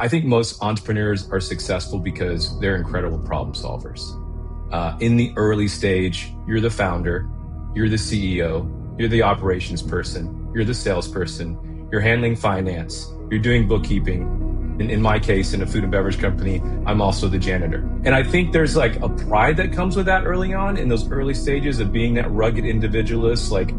I think most entrepreneurs are successful because they're incredible problem solvers. In the early stage, you're the founder, you're the CEO, you're the operations person, you're the salesperson, you're handling finance, you're doing bookkeeping. In my case, in a food and beverage company, I'm also the janitor. And I think there's like a pride that comes with that early on in those early stages of being that rugged individualist, like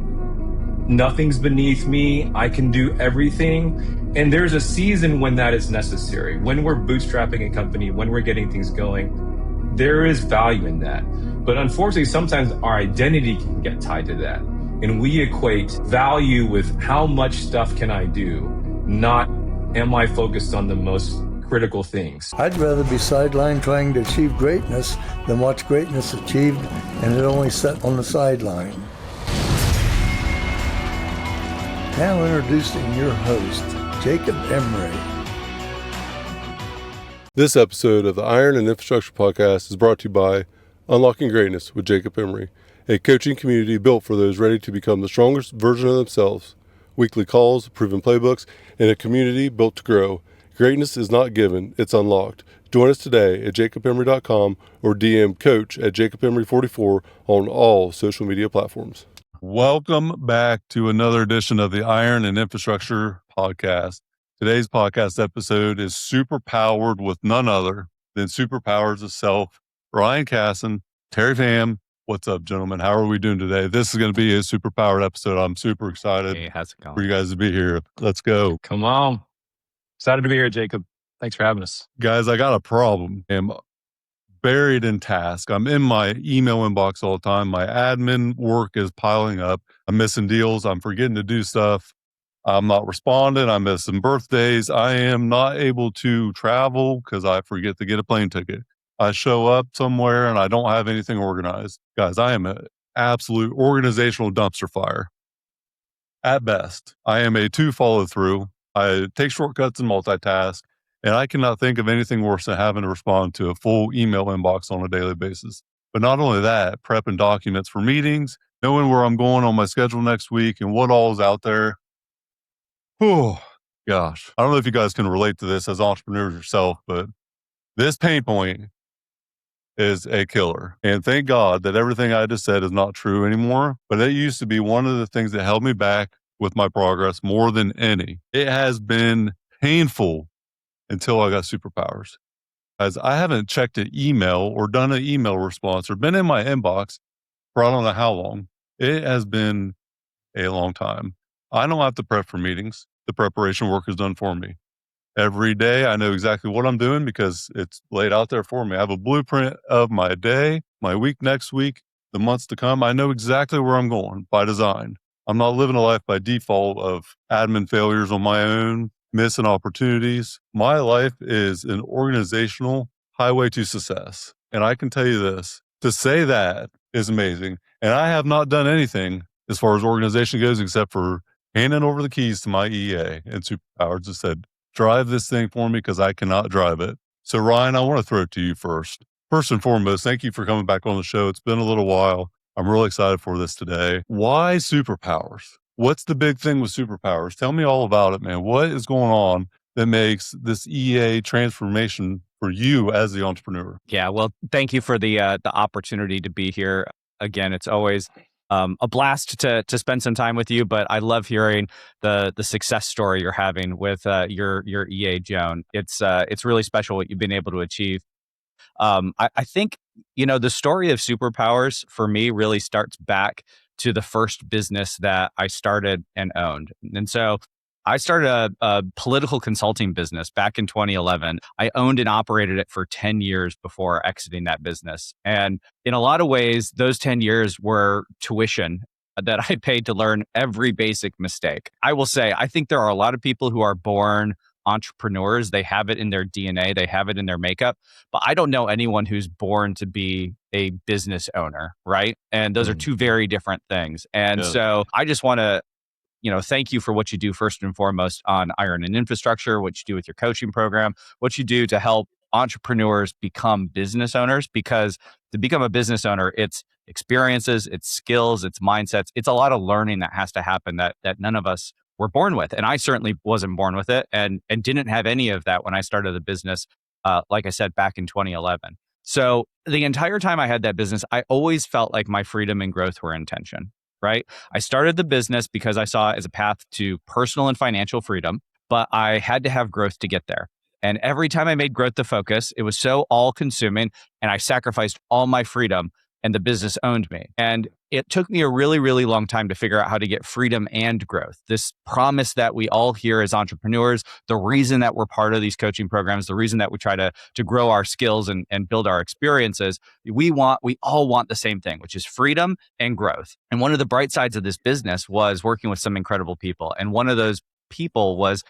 nothing's beneath me, I can do everything. And there's a season when that is necessary. When we're bootstrapping a company, when we're getting things going, there is value in that. But unfortunately, sometimes our identity can get tied to that. And we equate value with how much stuff can I do, not am I focused on the most critical things. I'd rather be sidelined trying to achieve greatness than watch greatness achieved and it only set on the sideline. Now introducing your host, Jacob Emery. This episode of the Iron and Infrastructure Podcast is brought to you by Unlocking Greatness with Jacob Emery, a coaching community built for those ready to become the strongest version of themselves. Weekly calls, proven playbooks, and a community built to grow. Greatness is not given, it's unlocked. Join us today at jacobemery.com or DM coach at jacobemery44 on all social media platforms. Welcome back to another edition of the Iron and Infrastructure Podcast. Today's podcast episode is super powered with none other than Superpowers itself, Ryan Cassin, Terry Pham. What's up, gentlemen? How are we doing today? This is going to be a super powered episode. I'm super excited for you guys to be here. Let's go. Come on. Excited to be here, Jacob. Thanks for having us. Guys, I got a problem. I'm buried in tasks. I'm in my email inbox all the time. My admin work is piling up. I'm missing deals. I'm forgetting to do stuff. I'm not responding. I'm missing birthdays. I am not able to travel because I forget to get a plane ticket. I show up somewhere and I don't have anything organized. Guys, I am an absolute organizational dumpster fire. At best, I am a 2 follow through. I take shortcuts and multitask, and I cannot think of anything worse than having to respond to a full email inbox on a daily basis. But not only that, prepping documents for meetings, knowing where I'm going on my schedule next week and what all is out there. Oh, gosh. I don't know if you guys can relate to this as entrepreneurs yourself, but this pain point is a killer. And thank God that everything I just said is not true anymore. But it used to be one of the things that held me back with my progress more than any. It has been painful until I got superpowers. As I haven't checked an email or done an email response or been in my inbox for I don't know how long. It has been a long time. I don't have to prep for meetings. The preparation work is done for me. Every day, I know exactly what I'm doing because it's laid out there for me. I have a blueprint of my day, my week next week, the months to come. I know exactly where I'm going by design. I'm not living a life by default of admin failures on my own, missing opportunities. My life is an organizational highway to success. And I can tell you this, to say that is amazing. And I have not done anything as far as organization goes except for handing over the keys to my EA and Superpowers that said, drive this thing for me because I cannot drive it. So Ryan, I want to throw it to you first. First and foremost, thank you for coming back on the show. It's been a little while. I'm really excited for this today. Why Superpowers? What's the big thing with Superpowers? Tell me all about it, man. What is going on that makes this EA transformation for you as the entrepreneur? Yeah, well, thank you for the opportunity to be here. Again, it's always a blast to spend some time with you, but I love hearing the success story you're having with your EA Joan. It's really special what you've been able to achieve. I think, the story of Superpowers for me really starts back to the first business that I started and owned. And so I started a political consulting business back in 2011. I owned and operated it for 10 years before exiting that business. And in a lot of ways, those 10 years were tuition that I paid to learn every basic mistake. I will say, I think there are a lot of people who are born entrepreneurs. They have it in their DNA. They have it in their makeup. But I don't know anyone who's born to be a business owner, right? And those are two very different things. And so I just want to thank you for what you do first and foremost on Iron and Infrastructure, what you do with your coaching program, what you do to help entrepreneurs become business owners, because to become a business owner, it's experiences, it's skills, it's mindsets, it's a lot of learning that has to happen that none of us were born with. And I certainly wasn't born with it and didn't have any of that when I started the business, like I said, back in 2011. So the entire time I had that business, I always felt like my freedom and growth were in tension, right? I started the business because I saw it as a path to personal and financial freedom, but I had to have growth to get there. And every time I made growth the focus, it was so all consuming and I sacrificed all my freedom and the business owned me. And it took me a really, really long time to figure out how to get freedom and growth. This promise that we all hear as entrepreneurs, the reason that we're part of these coaching programs, the reason that we try to grow our skills and build our experiences, we all want the same thing, which is freedom and growth. And one of the bright sides of this business was working with some incredible people. And one of those people was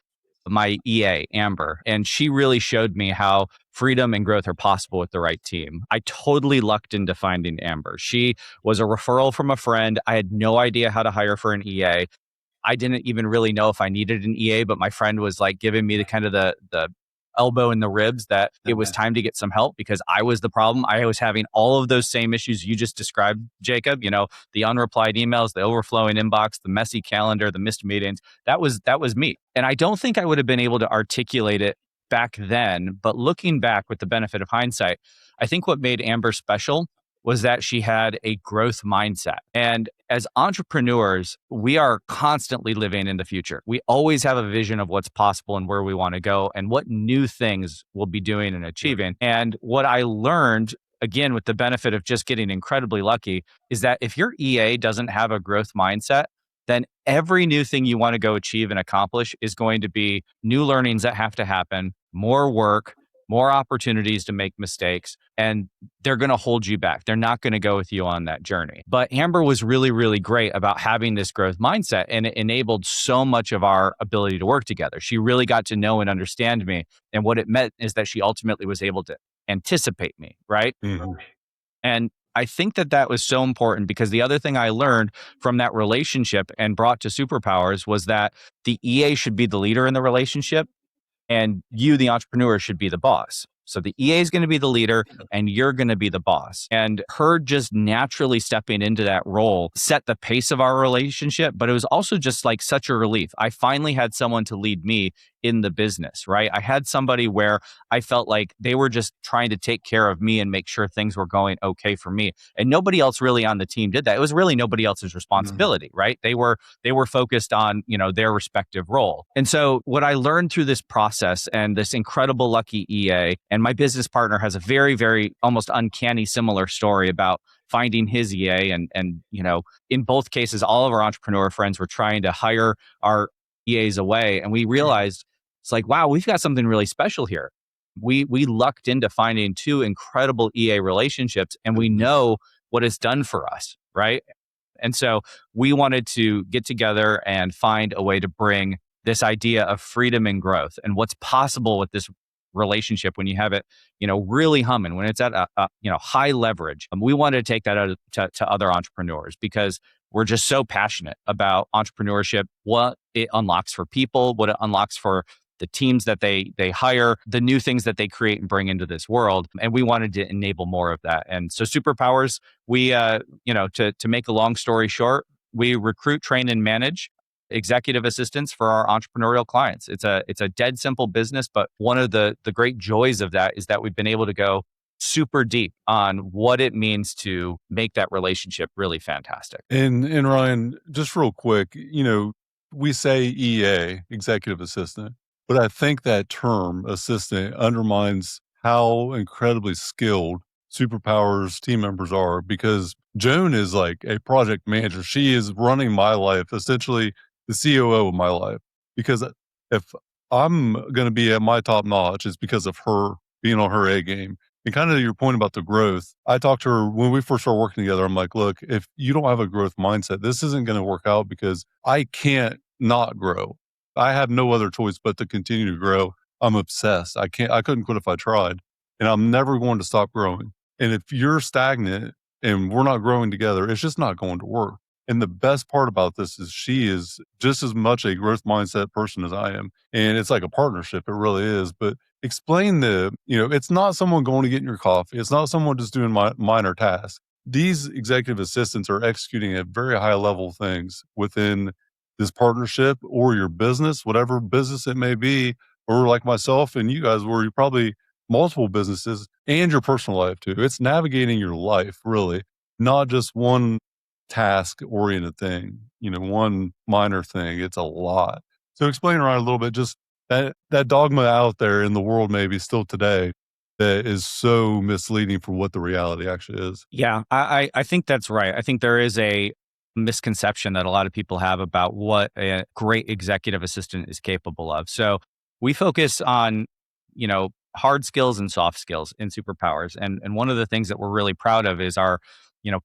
my EA, Amber, and she really showed me how freedom and growth are possible with the right team. I totally lucked into finding Amber. She was a referral from a friend. I had no idea how to hire for an EA. I didn't even really know if I needed an EA, but my friend was like giving me the kind of the elbow in the ribs that it was time to get some help because I was the problem. I was having all of those same issues you just described, Jacob, the unreplied emails, the overflowing inbox, the messy calendar, the missed meetings. That was me. And I don't think I would have been able to articulate it back then, but looking back with the benefit of hindsight, I think what made Amber special was that she had a growth mindset. And as entrepreneurs, we are constantly living in the future. We always have a vision of what's possible and where we want to go and what new things we'll be doing and achieving. And what I learned, again, with the benefit of just getting incredibly lucky, is that if your EA doesn't have a growth mindset, then every new thing you want to go achieve and accomplish is going to be new learnings that have to happen, more work, more opportunities to make mistakes, and they're going to hold you back. They're not going to go with you on that journey. But Amber was really, really great about having this growth mindset, and it enabled so much of our ability to work together. She really got to know and understand me. And what it meant is that she ultimately was able to anticipate me, right? Mm-hmm. And I think that was so important because the other thing I learned from that relationship and brought to Superpowers was that the EA should be the leader in the relationship and you, the entrepreneur, should be the boss. So the EA is going to be the leader and you're going to be the boss. And her just naturally stepping into that role set the pace of our relationship, but it was also just like such a relief. I finally had someone to lead me in the business, right? I had somebody where I felt like they were just trying to take care of me and make sure things were going okay for me. And nobody else really on the team did that. It was really nobody else's responsibility, right? They were focused on, their respective role. And so what I learned through this process and this incredible lucky EA, and my business partner has a very, very almost uncanny similar story about finding his EA. And in both cases, all of our entrepreneur friends were trying to hire our EAs away. And we realized it's like, wow, we've got something really special here. We lucked into finding two incredible EA relationships and we know what it's done for us, right? And so we wanted to get together and find a way to bring this idea of freedom and growth and what's possible with this relationship when you have it, really humming, when it's at a high leverage. We wanted to take that out to other entrepreneurs because we're just so passionate about entrepreneurship, what it unlocks for people, what it unlocks for the teams that they hire, the new things that they create and bring into this world. And we wanted to enable more of that. And so Superpowers, we, to make a long story short, we recruit, train, and manage executive assistants for our entrepreneurial clients. It's a dead simple business, but one of the great joys of that is that we've been able to go super deep on what it means to make that relationship really fantastic. And Ryan, just real quick, we say EA, executive assistant, but I think that term assistant undermines how incredibly skilled Superpowers team members are because Joan is like a project manager. She is running my life, essentially the COO of my life, because if I'm going to be at my top notch, it's because of her being on her A game. And kind of your point about the growth, I talked to her when we first started working together. I'm like, look, if you don't have a growth mindset, this isn't going to work out because I can't not grow. I have no other choice but to continue to grow. I'm obsessed. I couldn't quit if I tried. And I'm never going to stop growing. And if you're stagnant and we're not growing together, it's just not going to work. And the best part about this is she is just as much a growth mindset person as I am. And it's like a partnership. It really is. But explain it's not someone going to get in your coffee. It's not someone just doing minor tasks. These executive assistants are executing at very high level things within this partnership or your business, whatever business it may be, or like myself and you guys, where you're probably multiple businesses and your personal life too. It's navigating your life, really, not just one task oriented thing, one minor thing. It's a lot. So explain around a little bit, just that dogma out there in the world, maybe still today, that is so misleading for what the reality actually is. Yeah, I think that's right. I think there is a misconception that a lot of people have about what a great executive assistant is capable of. So we focus on, hard skills and soft skills in Superpowers. And one of the things that we're really proud of is our,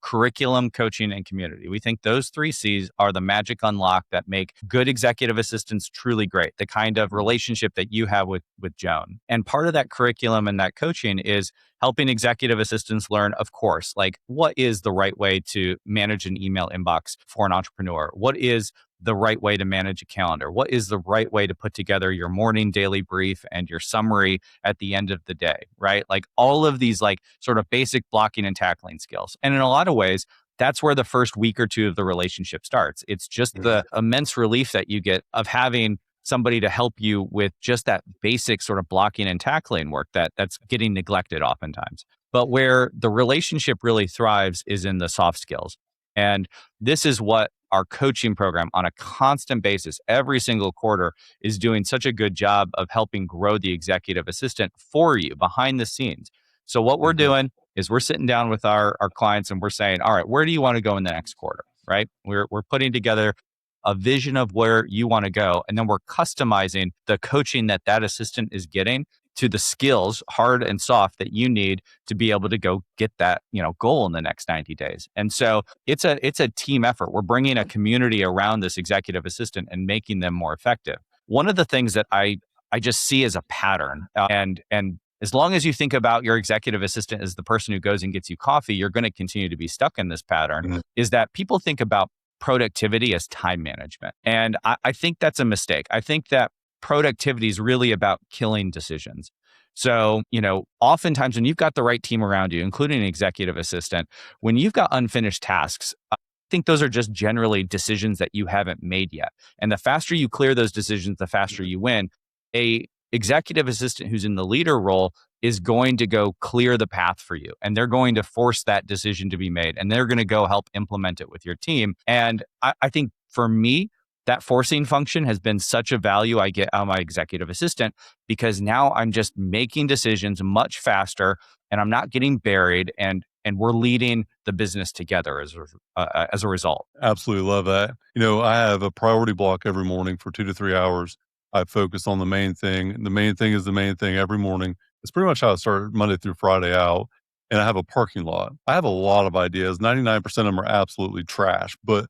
curriculum, coaching, and community. We think those three C's are the magic unlock that make good executive assistants truly great, the kind of relationship that you have with Joan. And part of that curriculum and that coaching is helping executive assistants learn, of course, like what is the right way to manage an email inbox for an entrepreneur? What is the right way to manage a calendar? What is the right way to put together your morning daily brief and your summary at the end of the day, right? Like all of these like sort of basic blocking and tackling skills. And in a lot of ways, that's where the first week or two of the relationship starts. It's just the immense relief that you get of having somebody to help you with just that basic sort of blocking and tackling work that's getting neglected oftentimes. But where the relationship really thrives is in the soft skills. And this is what our coaching program on a constant basis, every single quarter, is doing such a good job of helping grow the executive assistant for you behind the scenes. So what we're doing is we're sitting down with our clients and we're saying, all right, where do you want to go in the next quarter, right? We're putting together a vision of where you want to go. And then we're customizing the coaching that assistant is getting to the skills, hard and soft, that you need to be able to go get that, goal in the next 90 days. And so it's a team effort. We're bringing a community around this executive assistant and making them more effective. One of the things that I just see as a pattern, and as long as you think about your executive assistant as the person who goes and gets you coffee, you're going to continue to be stuck in this pattern, is that people think about productivity as time management. And I think that's a mistake. I think that productivity is really about killing decisions. So, oftentimes when you've got the right team around you, including an executive assistant, when you've got unfinished tasks, I think those are just generally decisions that you haven't made yet. And the faster you clear those decisions, the faster you win. A executive assistant who's in the leader role is going to go clear the path for you. And they're going to force that decision to be made. And they're going to go help implement it with your team. And I think for me, that forcing function has been such a value I get out of my executive assistant, because now I'm just making decisions much faster and I'm not getting buried, and we're leading the business together as a result. Absolutely love that. I have a priority block every morning for 2 to 3 hours. I focus on the main thing. The main thing is the main thing every morning. It's pretty much how I start Monday through Friday out. And I have a parking lot. I have a lot of ideas. 99% of them are absolutely trash, but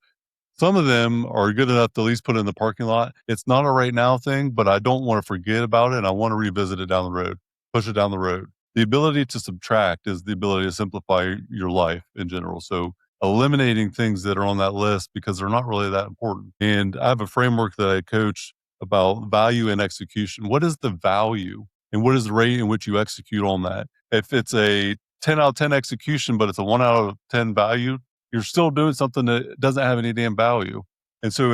some of them are good enough to at least put in the parking lot. It's not a right now thing, but I don't want to forget about it. And I want to revisit it down the road, push it down the road. The ability to subtract is the ability to simplify your life in general. So eliminating things that are on that list because they're not really that important. And I have a framework that I coach about value and execution. What is the value and what is the rate in which you execute on that? If it's a 10 out of 10 execution, but it's a 1 out of 10 value, you're still doing something that doesn't have any damn value. And so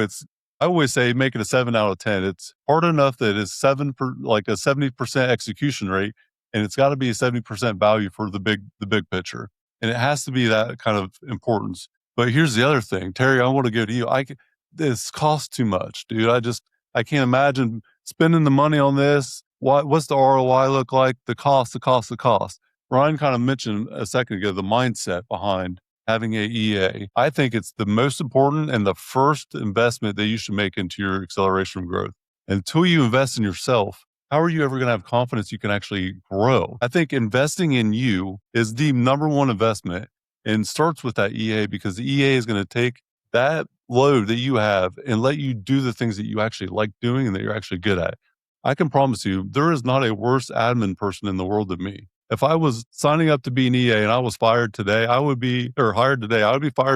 I always say, make it a 7 out of 10. It's hard enough that it's like a 70% execution rate, and it's got to be a 70% value for the big picture. And it has to be that kind of importance. But here's the other thing, Terry, I want to go to you. This costs too much, dude. I can't imagine spending the money on this. What's the ROI look like? The cost. Ryan kind of mentioned a second ago, the mindset behind having a EA. I think it's the most important and the first investment that you should make into your acceleration of growth. Until you invest in yourself, how are you ever going to have confidence you can actually grow? I think investing in you is the number one investment, and starts with that EA, because the EA is going to take that load that you have and let you do the things that you actually like doing and that you're actually good at. I can promise you, there is not a worse admin person in the world than me. If I was signing up to be an EA and I was hired today, I would be fired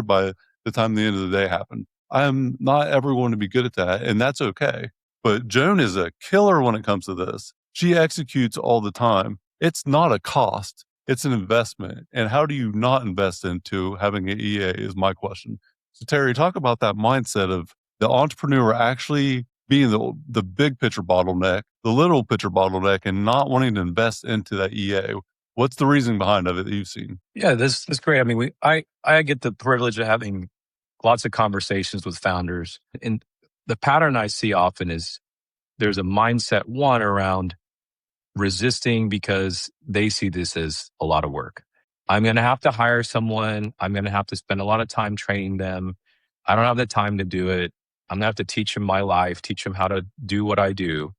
by the time the end of the day happened. I'm not ever going to be good at that, and that's okay. But Joan is a killer when it comes to this. She executes all the time. It's not a cost. It's an investment. And how do you not invest into having an EA is my question. So Terry, talk about that mindset of the entrepreneur actually being the big picture bottleneck, the little picture bottleneck, and not wanting to invest into that EA? What's the reason behind of it that you've seen? Yeah, this is great. I mean, I get the privilege of having lots of conversations with founders, and the pattern I see often is there's a mindset one around resisting because they see this as a lot of work. I'm going to have to hire someone. I'm going to have to spend a lot of time training them. I don't have the time to do it. I'm going to have to teach them my life, teach them how to do what I do.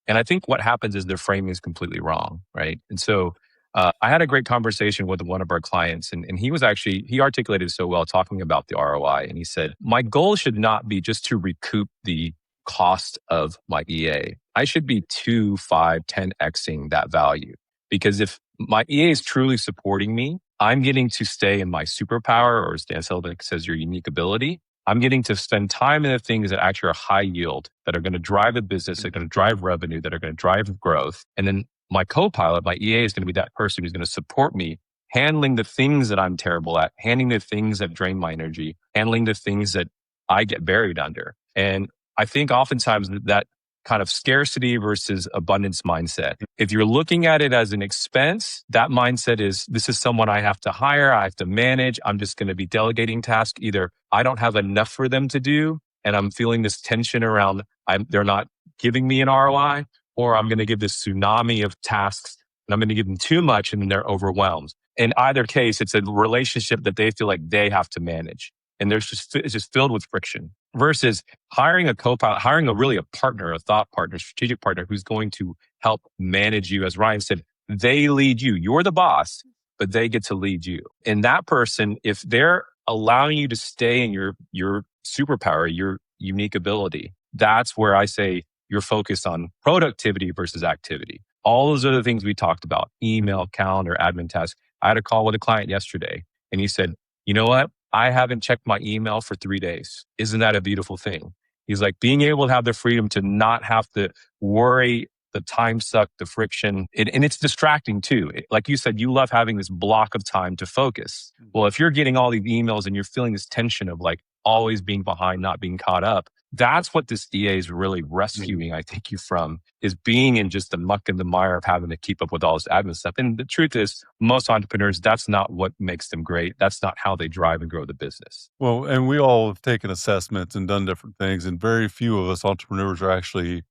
And I think what happens is their framing is completely wrong, right? And so I had a great conversation with one of our clients, and he articulated so well talking about the ROI. And he said, my goal should not be just to recoup the cost of my EA. I should be 2, 5, 10xing that value. Because if my EA is truly supporting me, I'm getting to stay in my superpower, or as Dan Sullivan says, your unique ability. I'm getting to spend time in the things that actually are high yield, that are going to drive a business, that are going to drive revenue, that are going to drive growth. And then my co-pilot, my EA, is going to be that person who's going to support me, handling the things that I'm terrible at, handling the things that drain my energy, handling the things that I get buried under. And I think oftentimes that kind of scarcity versus abundance mindset. If you're looking at it as an expense, that mindset is, this is someone I have to hire, I have to manage, I'm just going to be delegating tasks. Either I don't have enough for them to do, and I'm feeling this tension around they're not giving me an ROI, or I'm going to give this tsunami of tasks and I'm going to give them too much and then they're overwhelmed. In either case, it's a relationship that they feel like they have to manage. And it's just filled with friction versus hiring a co-pilot, hiring a partner, a thought partner, strategic partner who's going to help manage you. As Ryan said, they lead you. You're the boss, but they get to lead you. And that person, if they're allowing you to stay in your superpower, your unique ability, that's where I say you're focused on productivity versus activity. All those other things we talked about, email, calendar, admin tasks. I had a call with a client yesterday and he said, you know what? I haven't checked my email for 3 days. Isn't that a beautiful thing? He's like, being able to have the freedom to not have to worry, the time suck, the friction, and it's distracting too. Like you said, you love having this block of time to focus. Well, if you're getting all these emails and you're feeling this tension of like always being behind, not being caught up, that's what this EA is really rescuing, I think, you from, is being in just the muck and the mire of having to keep up with all this admin stuff. And the truth is, most entrepreneurs, that's not what makes them great. That's not how they drive and grow the business. Well, and we all have taken assessments and done different things, and very few of us entrepreneurs are actually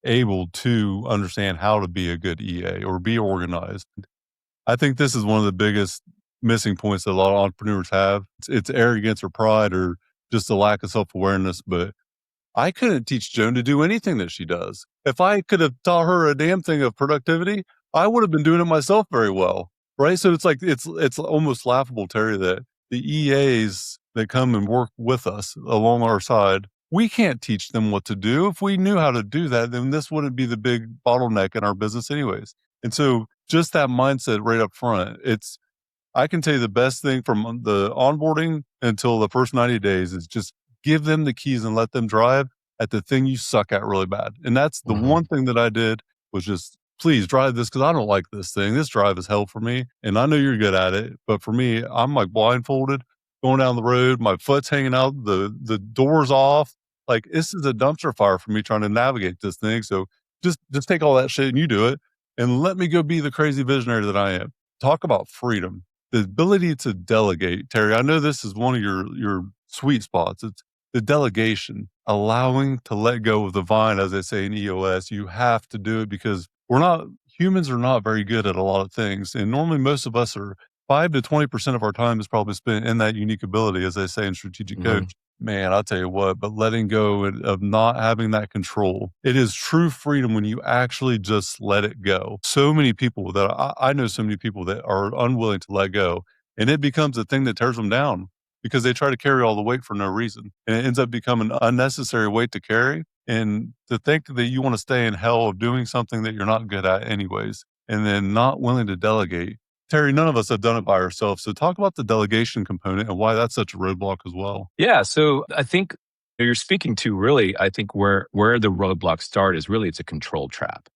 able to understand how to be a good EA or be organized. I think this is one of the biggest missing points that a lot of entrepreneurs have. It's arrogance or pride or just a lack of self-awareness, but I couldn't teach Joan to do anything that she does. If I could have taught her a damn thing of productivity, I would have been doing it myself very well, right? So it's like it's almost laughable, Terry, that the EAs that come and work with us along our side, we can't teach them what to do. If we knew how to do that, then this wouldn't be the big bottleneck in our business anyways. And so just that mindset right up front, I can tell you the best thing from the onboarding until the first 90 days is just give them the keys and let them drive at the thing you suck at really bad. And that's the one thing that I did was just, please drive this because I don't like this thing. This drive is hell for me. And I know you're good at it. But for me, I'm like blindfolded going down the road. My foot's hanging out. The door's off. Like this is a dumpster fire for me trying to navigate this thing. So just take all that shit and you do it. And let me go be the crazy visionary that I am. Talk about freedom. The ability to delegate. Terry, I know this is one of your sweet spots. It's the delegation, allowing to let go of the vine, as they say in EOS. You have to do it because humans are not very good at a lot of things. And normally most of us are 5 to 20% of our time is probably spent in that unique ability, as they say in Strategic Coach. Man, I'll tell you what, but letting go of not having that control, it is true freedom when you actually just let it go. So many people that I know so many people that are unwilling to let go, and it becomes a thing that tears them down because they try to carry all the weight for no reason. And it ends up becoming an unnecessary weight to carry. And to think that you want to stay in hell of doing something that you're not good at anyways, and then not willing to delegate. Terry, none of us have done it by ourselves. So talk about the delegation component and why that's such a roadblock as well. Yeah. So I think you're speaking to really, I think where the roadblocks start is really it's a control trap.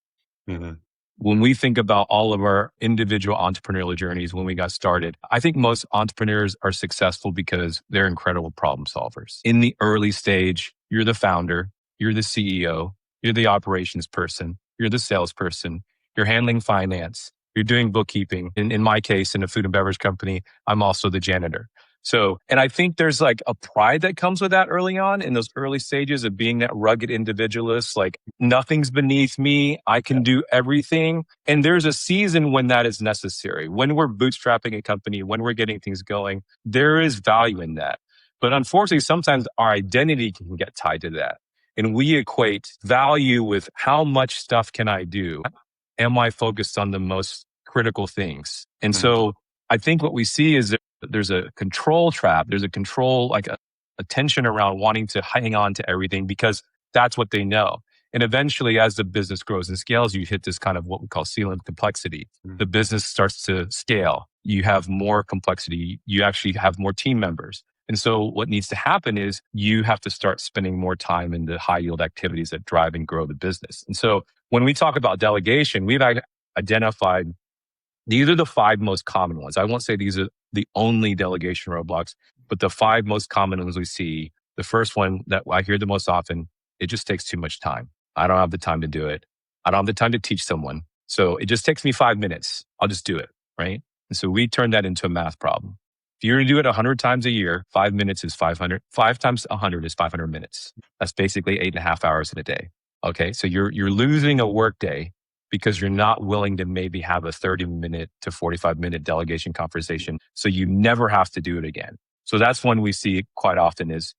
When we think about all of our individual entrepreneurial journeys when we got started, I think most entrepreneurs are successful because they're incredible problem solvers. In the early stage, you're the founder, you're the CEO, you're the operations person, you're the salesperson, you're handling finance, you're doing bookkeeping. In my case, in a food and beverage company, I'm also the janitor. So, and I think there's like a pride that comes with that early on in those early stages of being that rugged individualist, like nothing's beneath me. I can do everything. And there's a season when that is necessary. When we're bootstrapping a company, when we're getting things going, there is value in that. But unfortunately, sometimes our identity can get tied to that. And we equate value with how much stuff can I do? Am I focused on the most critical things? And so I think what we see is that there's a control trap. There's a control, like a tension around wanting to hang on to everything because that's what they know. And eventually, as the business grows and scales, you hit this kind of what we call ceiling complexity. The business starts to scale. You have more complexity. You actually have more team members. And so what needs to happen is you have to start spending more time in the high yield activities that drive and grow the business. And so when we talk about delegation, we've identified these are the 5 most common ones. I won't say these are the only delegation roadblocks, but the 5 most common ones we see. The first one that I hear the most often, it just takes too much time. I don't have the time to do it. I don't have the time to teach someone. So it just takes me 5 minutes. I'll just do it, right? And so we turn that into a math problem. If you're going to do it 100 times a year, 5 minutes is 500. 5 times 100 is 500 minutes. That's basically 8.5 hours in a day. Okay, so you're losing a work day because you're not willing to maybe have a 30-minute to 45-minute delegation conversation. So you never have to do it again. So that's one we see quite often is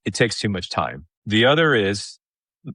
it takes too much time. The other is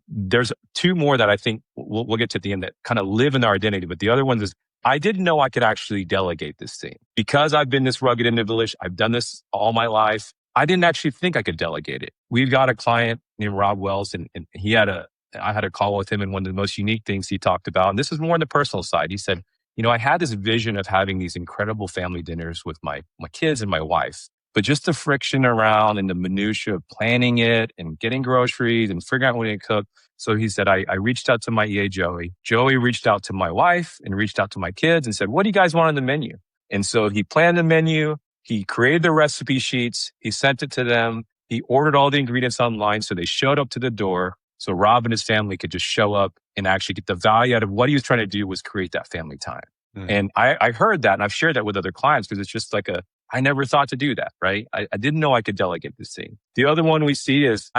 there's 2 more that I think we'll get to at the end that kind of live in our identity. But the other one is I didn't know I could actually delegate this thing. Because I've been this rugged individualist, I've done this all my life. I didn't actually think I could delegate it. We've got a client named Rob Wells, and I had a call with him, and one of the most unique things he talked about, and this is more on the personal side. He said, I had this vision of having these incredible family dinners with my kids and my wife, but just the friction around and the minutia of planning it and getting groceries and figuring out when to cook. So he said, I reached out to my EA, Joey. Joey reached out to my wife and reached out to my kids and said, what do you guys want on the menu? And so he planned the menu. He created the recipe sheets. He sent it to them. He ordered all the ingredients online. So they showed up to the door. So Rob and his family could just show up and actually get the value out of what he was trying to do was create that family time. And I heard that and I've shared that with other clients because it's just like I never thought to do that, right? I didn't know I could delegate this thing. The other one we see is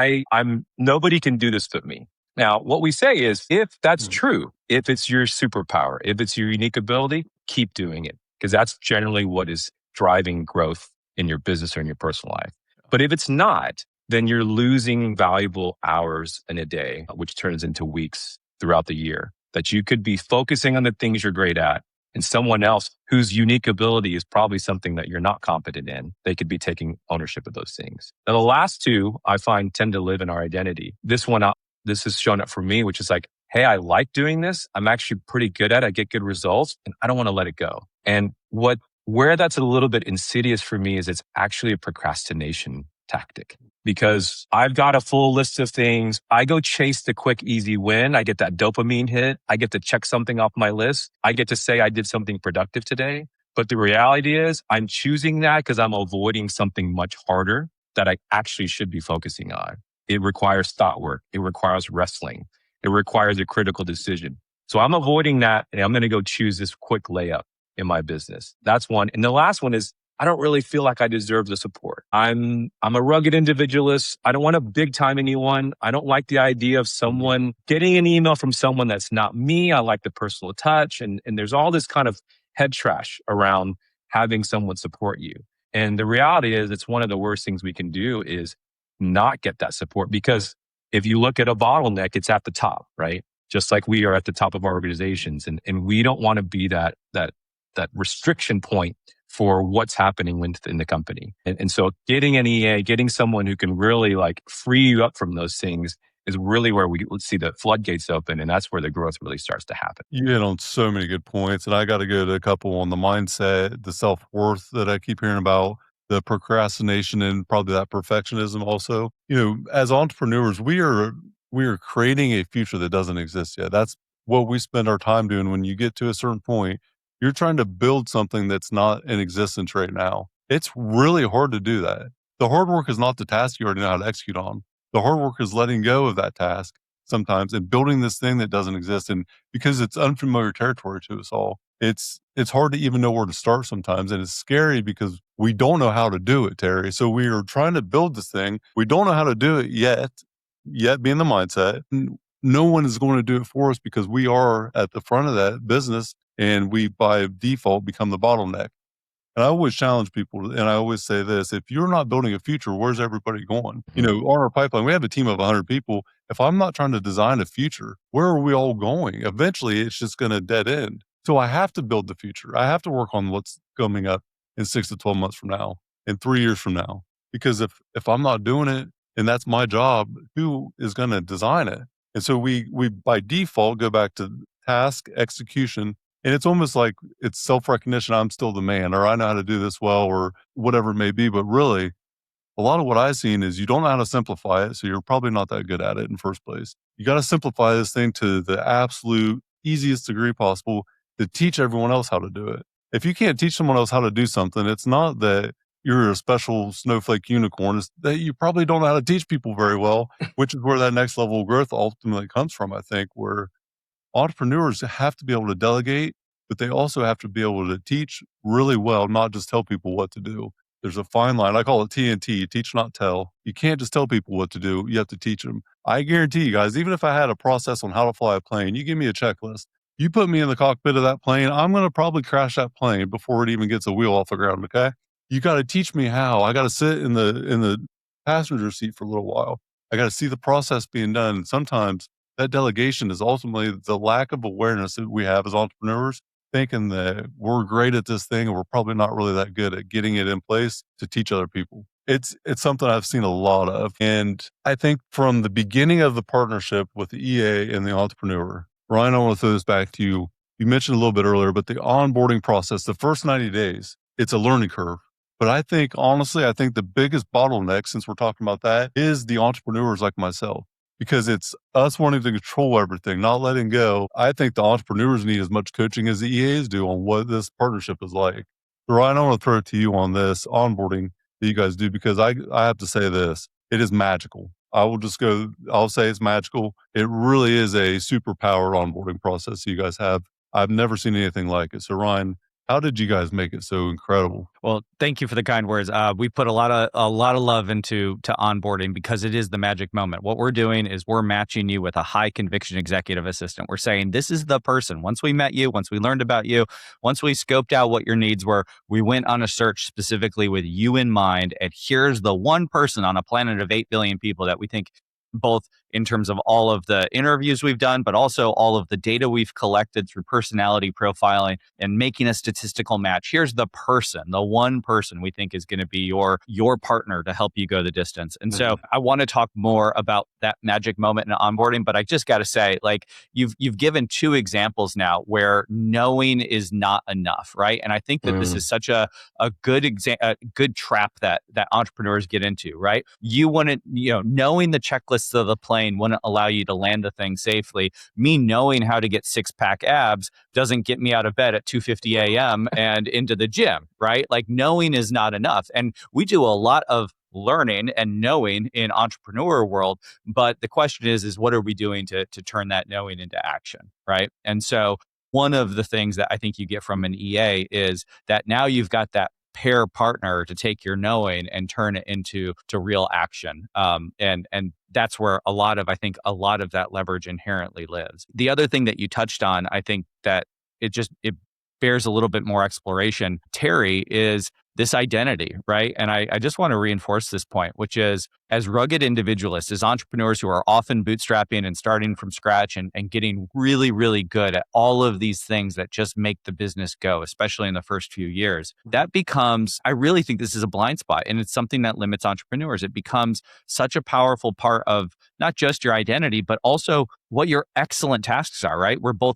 nobody can do this but me. Now, what we say is if that's true, if it's your superpower, if it's your unique ability, keep doing it because that's generally what is driving growth in your business or in your personal life. But if it's not, then you're losing valuable hours in a day, which turns into weeks throughout the year that you could be focusing on the things you're great at. And someone else whose unique ability is probably something that you're not competent in, they could be taking ownership of those things. Now, the last 2 I find tend to live in our identity. This has shown up for me, which is like, hey, I like doing this. I'm actually pretty good at it. I get good results and I don't want to let it go. And where that's a little bit insidious for me is it's actually a procrastination tactic. Because I've got a full list of things. I go chase the quick, easy win. I get that dopamine hit. I get to check something off my list. I get to say I did something productive today. But the reality is I'm choosing that because I'm avoiding something much harder that I actually should be focusing on. It requires thought work. It requires wrestling. It requires a critical decision. So I'm avoiding that and I'm going to go choose this quick layup in my business. That's one. And the last one is I don't really feel like I deserve the support. I'm a rugged individualist. I don't want to big time anyone. I don't like the idea of someone getting an email from someone that's not me. I like the personal touch. And there's all this kind of head trash around having someone support you. And the reality is it's one of the worst things we can do is not get that support because if you look at a bottleneck, it's at the top, right? Just like we are at the top of our organizations. And we don't want to be that restriction point for what's happening within the company. And so getting an EA, getting someone who can really like free you up from those things is really where we see the floodgates open. And that's where the growth really starts to happen. You hit on so many good points. And I got to go to a couple on the mindset, the self-worth that I keep hearing about, the procrastination and probably that perfectionism also. As entrepreneurs, we are creating a future that doesn't exist yet. That's what we spend our time doing. When you get to a certain point, you're trying to build something that's not in existence right now. It's really hard to do that. The hard work is not the task you already know how to execute on. The hard work is letting go of that task sometimes and building this thing that doesn't exist. And because it's unfamiliar territory to us all, it's hard to even know where to start sometimes. And it's scary because we don't know how to do it, Terry. So we are trying to build this thing. We don't know how to do it yet being the mindset. No one is going to do it for us because we are at the front of that business and we by default become the bottleneck. And I always challenge people, and I always say this, if you're not building a future, where's everybody going? On our pipeline, we have a team of 100 people. If I'm not trying to design a future, where are we all going? Eventually, it's just going to dead end. So I have to build the future. I have to work on what's coming up in 6 to 12 months from now, in 3 years from now. Because if I'm not doing it, and that's my job, who is going to design it? And so we by default go back to task execution. And it's almost like it's self-recognition. I'm still the man, or I know how to do this well, or whatever it may be. But really, a lot of what I've seen is you don't know how to simplify it. So you're probably not that good at it in the first place. You got to simplify this thing to the absolute easiest degree possible to teach everyone else how to do it. If you can't teach someone else how to do something, it's not that you're a special snowflake unicorn. It's that you probably don't know how to teach people very well, which is where that next level of growth ultimately comes from, I think, where entrepreneurs have to be able to delegate, but they also have to be able to teach really well, not just tell people what to do. There's a fine line. I call it TNT, teach, not tell. You can't just tell people what to do. You have to teach them. I guarantee you guys, even if I had a process on how to fly a plane, you give me a checklist, you put me in the cockpit of that plane, I'm going to probably crash that plane before it even gets a wheel off the ground. Okay. You got to teach me how. I got to sit in the passenger seat for a little while. I got to see the process being done. And sometimes that delegation is ultimately the lack of awareness that we have as entrepreneurs, thinking that we're great at this thing and we're probably not really that good at getting it in place to teach other people. It's something I've seen a lot of. And I think from the beginning of the partnership with the EA and the entrepreneur, Ryan, I want to throw this back to you. You mentioned a little bit earlier, but the onboarding process, the first 90 days, it's a learning curve. But I think, honestly, the biggest bottleneck, since we're talking about that, is the entrepreneurs like myself. Because it's us wanting to control everything, not letting go. I think the entrepreneurs need as much coaching as the EAs do on what this partnership is like. So Ryan, I want to throw it to you on this onboarding that you guys do, because I have to say this, it is magical. I'll say it's magical. It really is a superpower onboarding process you guys have. I've never seen anything like it. So Ryan, how did you guys make it so incredible? Well, thank you for the kind words. We put a lot of love into onboarding because it is the magic moment. What we're doing is we're matching you with a high conviction executive assistant. We're saying this is the person. Once we met you, once we learned about you, once we scoped out what your needs were, we went on a search specifically with you in mind. And here's the one person on a planet of 8 billion people that we think, both in terms of all of the interviews we've done, but also all of the data we've collected through personality profiling and making a statistical match. Here's the person, the one person we think is going to be your partner to help you go the distance. And so I want to talk more about that magic moment in onboarding, but I just got to say, like, you've given 2 examples now where knowing is not enough, right? And I think that this is such a good trap that entrepreneurs get into, right? You want to, knowing the checklists of the plane wouldn't allow you to land the thing safely. Me knowing how to get 6-pack abs doesn't get me out of bed at 2:50 a.m. and into the gym, right? Like, knowing is not enough. And we do a lot of learning and knowing in entrepreneur world, but the question is what are we doing to turn that knowing into action, right? And so one of the things that I think you get from an EA is that now you've got that pair partner to take your knowing and turn it into real action. And that's where a lot of that leverage inherently lives. The other thing that you touched on, I think that it bears a little bit more exploration, Terry, is this identity, right? And I just want to reinforce this point, which is, as rugged individualists, as entrepreneurs who are often bootstrapping and starting from scratch and getting really, really good at all of these things that just make the business go, especially in the first few years, that becomes, I really think this is a blind spot, and it's something that limits entrepreneurs. It becomes such a powerful part of not just your identity, but also what your excellent tasks are, right? We're all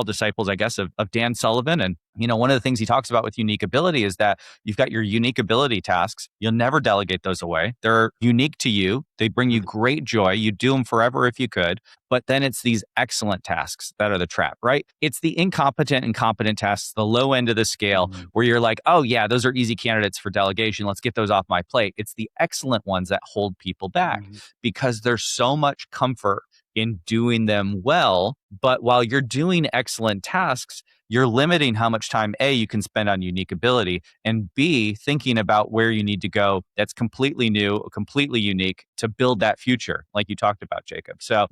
disciples, I guess, of Dan Sullivan. And One of the things he talks about with unique ability is that you've got your unique ability tasks. You'll never delegate those away. They're unique to you. They bring you great joy. You do them forever if you could. But then it's these excellent tasks that are the trap, right? It's the incompetent and competent tasks, the low end of the scale, where you're like, oh, yeah, those are easy candidates for delegation. Let's get those off my plate. It's the excellent ones that hold people back because there's so much comfort in doing them well. But while you're doing excellent tasks, you're limiting how much time A, you can spend on unique ability, and B, thinking about where you need to go that's completely new, completely unique to build that future, like you talked about, Jacob. So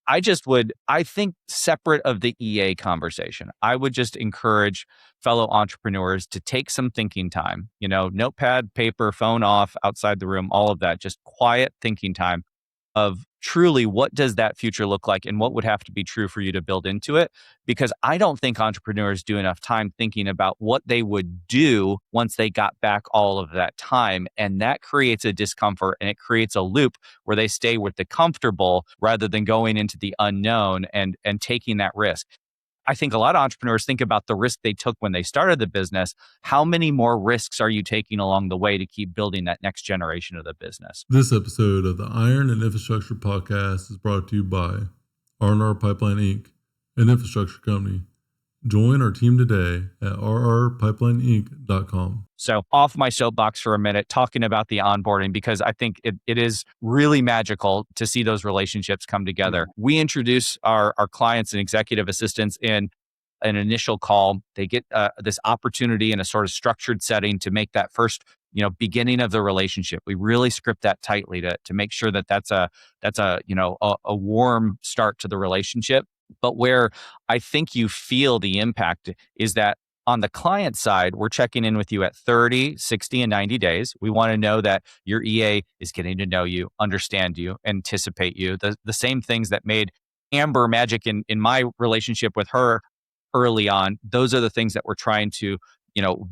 I think separate of the EA conversation, I would just encourage fellow entrepreneurs to take some thinking time, notepad, paper, phone off, outside the room, all of that, just quiet thinking time of truly what does that future look like and what would have to be true for you to build into it. Because I don't think entrepreneurs do enough time thinking about what they would do once they got back all of that time. And that creates a discomfort and it creates a loop where they stay with the comfortable rather than going into the unknown and taking that risk. I think a lot of entrepreneurs think about the risk they took when they started the business. How many more risks are you taking along the way to keep building that next generation of the business? This episode of the Iron and Infrastructure Podcast is brought to you by R&R Pipeline Inc., an infrastructure company. Join our team today at rrpipelineinc.com. So off my soapbox for a minute, talking about the onboarding, because I think it is really magical to see those relationships come together. We introduce our clients and executive assistants in an initial call. They get this opportunity in a sort of structured setting to make that first beginning of the relationship. We really script that tightly to make sure that that's a warm start to the relationship. But where I think you feel the impact is that on the client side, we're checking in with you at 30, 60, and 90 days. We want to know that your EA is getting to know you, understand you, anticipate you. The same things that made Amber magic in my relationship with her early on, those are the things that we're trying to,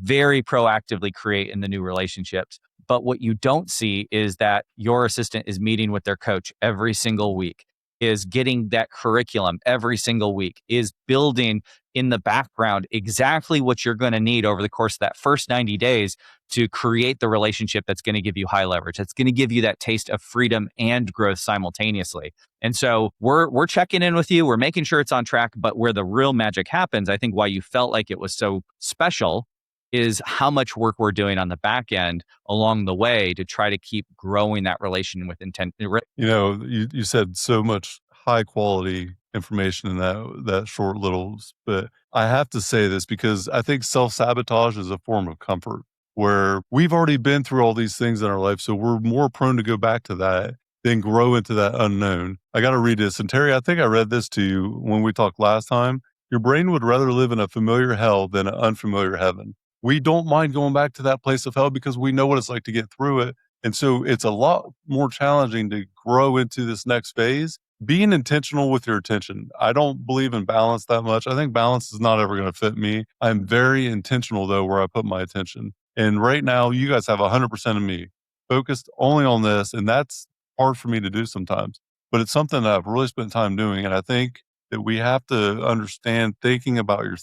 very proactively create in the new relationships. But what you don't see is that your assistant is meeting with their coach every single week, is getting that curriculum every single week, is building in the background exactly what you're going to need over the course of that first 90 days to create the relationship that's going to give you high leverage. That's going to give you that taste of freedom and growth simultaneously. And so we're checking in with you. We're making sure it's on track. But where the real magic happens, I think why you felt like it was so special is how much work we're doing on the back end along the way to try to keep growing that relation with intent. You said so much high quality information in that short little bit. I have to say this because I think self-sabotage is a form of comfort where we've already been through all these things in our life. So we're more prone to go back to that than grow into that unknown. I got to read this. And Terry, I think I read this to you when we talked last time. Your brain would rather live in a familiar hell than an unfamiliar heaven. We don't mind going back to that place of hell because we know what it's like to get through it. And so it's a lot more challenging to grow into this next phase. Being intentional with your attention. I don't believe in balance that much. I think balance is not ever going to fit me. I'm very intentional though, where I put my attention. And right now you guys have 100% of me focused only on this. And that's hard for me to do sometimes, but it's something that I've really spent time doing. And I think that we have to understand thinking about your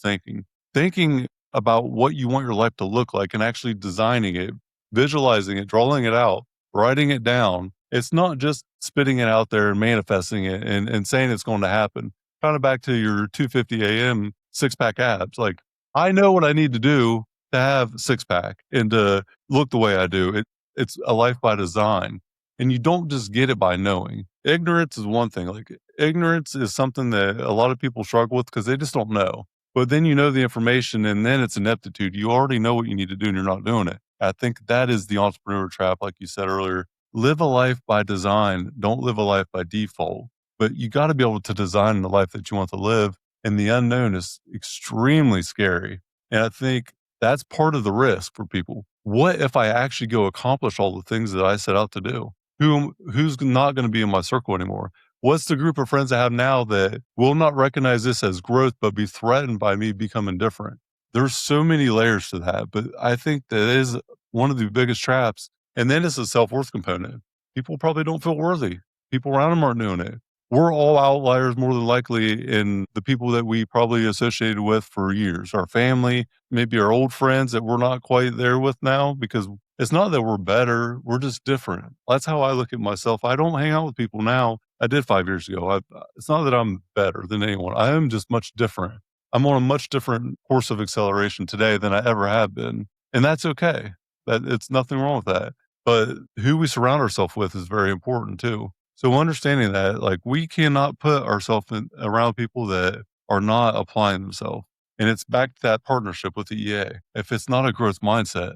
thinking about what you want your life to look like and actually designing it, visualizing it, drawing it out, writing it down. It's not just spitting it out there and manifesting it and saying it's going to happen. Kind of back to your 2:50 a.m. six-pack abs. Like, I know what I need to do to have six-pack and to look the way I do. It's a life by design. And you don't just get it by knowing. Ignorance is one thing. Like, ignorance is something that a lot of people struggle with because they just don't know. But then you know the information and then it's ineptitude. You already know what you need to do and you're not doing it. I think that is the entrepreneur trap, like you said earlier. Live a life by design. Don't live a life by default. But you got to be able to design the life that you want to live. And the unknown is extremely scary. And I think that's part of the risk for people. What if I actually go accomplish all the things that I set out to do? Who's not going to be in my circle anymore? What's the group of friends I have now that will not recognize this as growth, but be threatened by me becoming different? There's so many layers to that, but I think that is one of the biggest traps. And then it's a self-worth component. People probably don't feel worthy. People around them aren't doing it. we're all outliers more than likely in the people that we probably associated with for years, our family, maybe our old friends that we're not quite there with now, because it's not that we're better, we're just different. That's how I look at myself. I don't hang out with people now. I did 5 years ago. It's not that I'm better than anyone. I am just much different. I'm on a much different course of acceleration today than I ever have been. And that's okay. It's nothing wrong with that. But who we surround ourselves with is very important too. So understanding that, like, we cannot put ourselves around people that are not applying themselves. And it's back to that partnership with the EA. If it's not a growth mindset,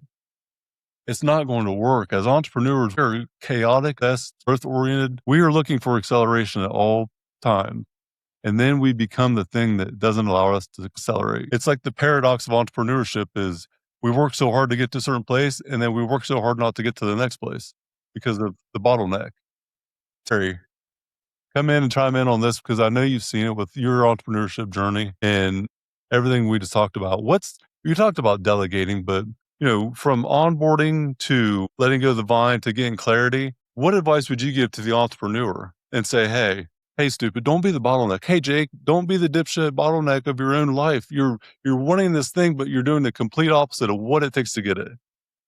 it's not going to work. As entrepreneurs, we're chaotic, that's growth oriented. We are looking for acceleration at all times. And then we become the thing that doesn't allow us to accelerate. It's like the paradox of entrepreneurship is we work so hard to get to a certain place, and then we work so hard not to get to the next place because of the bottleneck. Terry, come in and chime in on this because I know you've seen it with your entrepreneurship journey and everything we just talked about. You talked about delegating, but from onboarding to letting go of the vine to getting clarity, what advice would you give to the entrepreneur and say, hey, stupid, don't be the bottleneck. Hey, Jake, don't be the dipshit bottleneck of your own life. You're wanting this thing, but you're doing the complete opposite of what it takes to get it.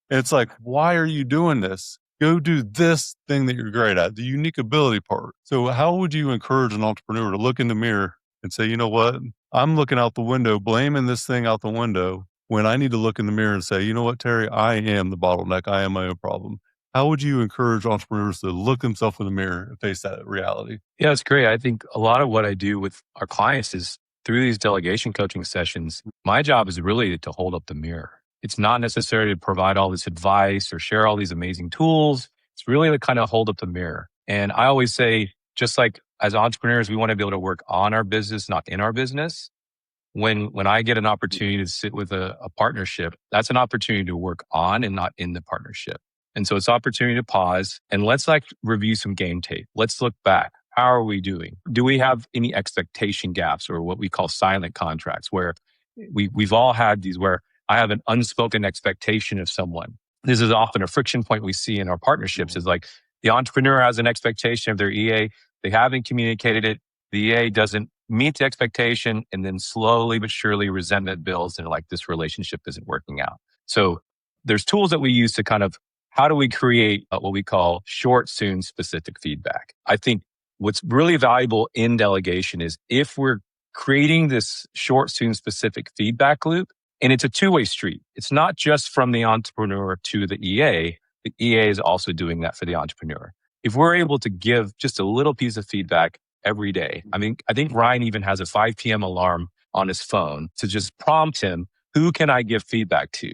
And it's like, why are you doing this? Go do this thing that you're great at, the unique ability part. So how would you encourage an entrepreneur to look in the mirror and say, you know what? I'm looking out the window, blaming this thing out the window when I need to look in the mirror and say, you know what, Terry, I am the bottleneck. I am my own problem. How would you encourage entrepreneurs to look themselves in the mirror and face that reality? Yeah, it's great. I think a lot of what I do with our clients is through these delegation coaching sessions, my job is really to hold up the mirror. It's not necessarily to provide all this advice or share all these amazing tools. It's really to kind of hold up the mirror. And I always say, just like as entrepreneurs, we want to be able to work on our business, not in our business. When I get an opportunity to sit with a partnership, that's an opportunity to work on and not in the partnership. And so it's opportunity to pause and let's review some game tape. Let's look back. How are we doing? Do we have any expectation gaps or what we call silent contracts where we've all had these where I have an unspoken expectation of someone. This is often a friction point we see in our partnerships is like the entrepreneur has an expectation of their EA. They haven't communicated it. The EA doesn't meet the expectation and then slowly but surely resentment builds and like this relationship isn't working out. So there's tools that we use to kind of how do we create what we call short, soon, specific feedback? I think what's really valuable in delegation is if we're creating this short, soon, specific feedback loop, and it's a two-way street. It's not just from the entrepreneur to the EA. The EA is also doing that for the entrepreneur. If we're able to give just a little piece of feedback every day, I think Ryan even has a 5 p.m. alarm on his phone to just prompt him, who can I give feedback to?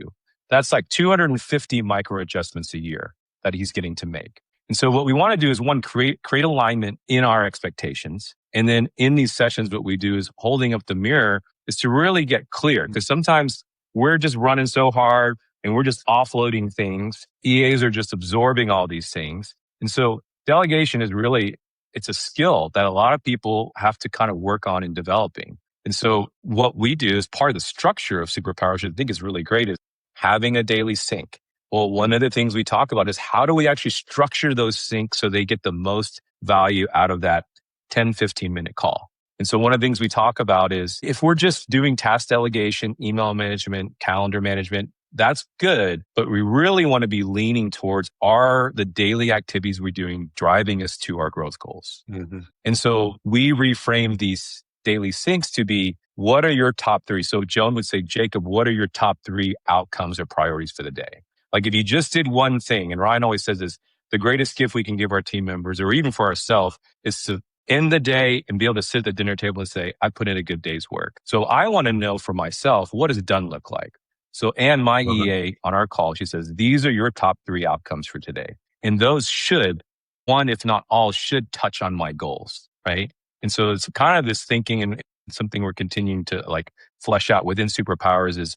That's like 250 micro adjustments a year that he's getting to make. And so what we want to do is one, create alignment in our expectations. And then in these sessions, what we do is holding up the mirror is to really get clear because sometimes we're just running so hard and we're just offloading things. EAs are just absorbing all these things. And so delegation is really, it's a skill that a lot of people have to kind of work on in developing. And so what we do as part of the structure of Superpowers, which I think is really great, is having a daily sync. Well, one of the things we talk about is how do we actually structure those syncs so they get the most value out of that 10, 15-minute call. And so one of the things we talk about is if we're just doing task delegation, email management, calendar management, that's good. But we really want to be leaning towards are the daily activities we're doing driving us to our growth goals. Mm-hmm. And so we reframe these daily syncs to be, what are your top 3? So Joan would say, Jacob, what are your top 3 outcomes or priorities for the day? Like if you just did one thing, and Ryan always says this, the greatest gift we can give our team members or even for ourselves is to end the day and be able to sit at the dinner table and say, I put in a good day's work. So I want to know for myself, what does done look like? So Anne, my EA on our call, she says, these are your top 3 outcomes for today. And those should, one, if not all, should touch on my goals, right? And so it's kind of this thinking and something we're continuing to like flesh out within Superpowers is,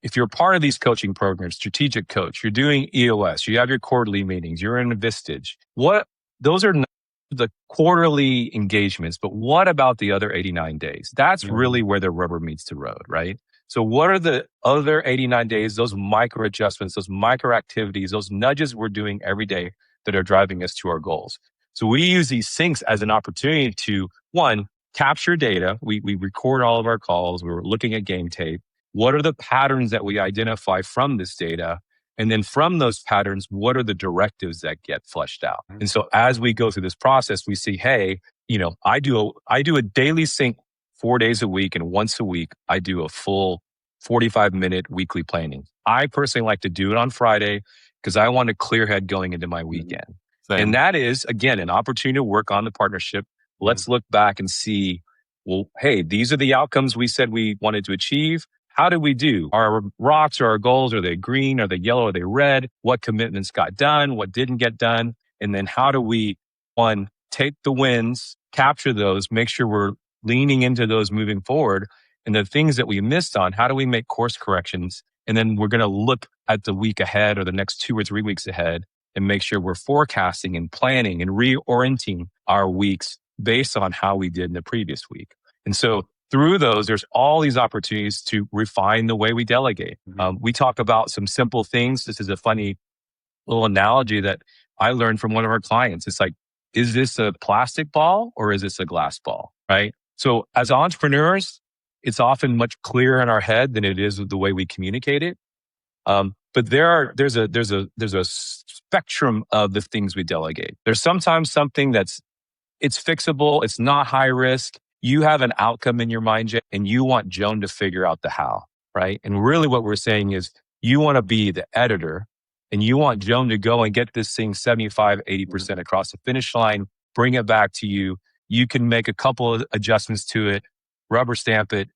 if you're part of these coaching programs, strategic coach, you're doing EOS, you have your quarterly meetings, you're in a Vistage. Those are not the quarterly engagements, but what about the other 89 days? That's really where the rubber meets the road, right? So what are the other 89 days, those micro adjustments, those micro activities, those nudges we're doing every day that are driving us to our goals? So we use these syncs as an opportunity to, one, capture data. We record all of our calls. We're looking at game tape. What are the patterns that we identify from this data? And then from those patterns, what are the directives that get fleshed out? And so as we go through this process, we see, hey, I do a daily sync 4 days a week, and once a week, I do a full 45-minute weekly planning. I personally like to do it on Friday because I want a clear head going into my weekend. Same. And that is, again, an opportunity to work on the partnership. Let's look back and see, well, hey, these are the outcomes we said we wanted to achieve. How did we do? Our rocks or our goals, are they green? Are they yellow? Are they red? What commitments got done? What didn't get done? And then how do we, one, take the wins, capture those, make sure we're leaning into those moving forward. And the things that we missed on, how do we make course corrections? And then we're going to look at the week ahead or the next 2 or 3 weeks ahead and make sure we're forecasting and planning and reorienting our weeks based on how we did in the previous week. And so through those, there's all these opportunities to refine the way we delegate. We talk about some simple things. This is a funny little analogy that I learned from one of our clients. It's like, is this a plastic ball or is this a glass ball, right? So as entrepreneurs, it's often much clearer in our head than it is with the way we communicate it. But there's a spectrum of the things we delegate. There's sometimes something it's fixable. It's not high risk. You have an outcome in your mind, Jay, and you want Joan to figure out the how, right? And really what we're saying is you want to be the editor and you want Joan to go and get this thing 75, 80% across the finish line, bring it back to you. You can make a couple of adjustments to it, rubber stamp it,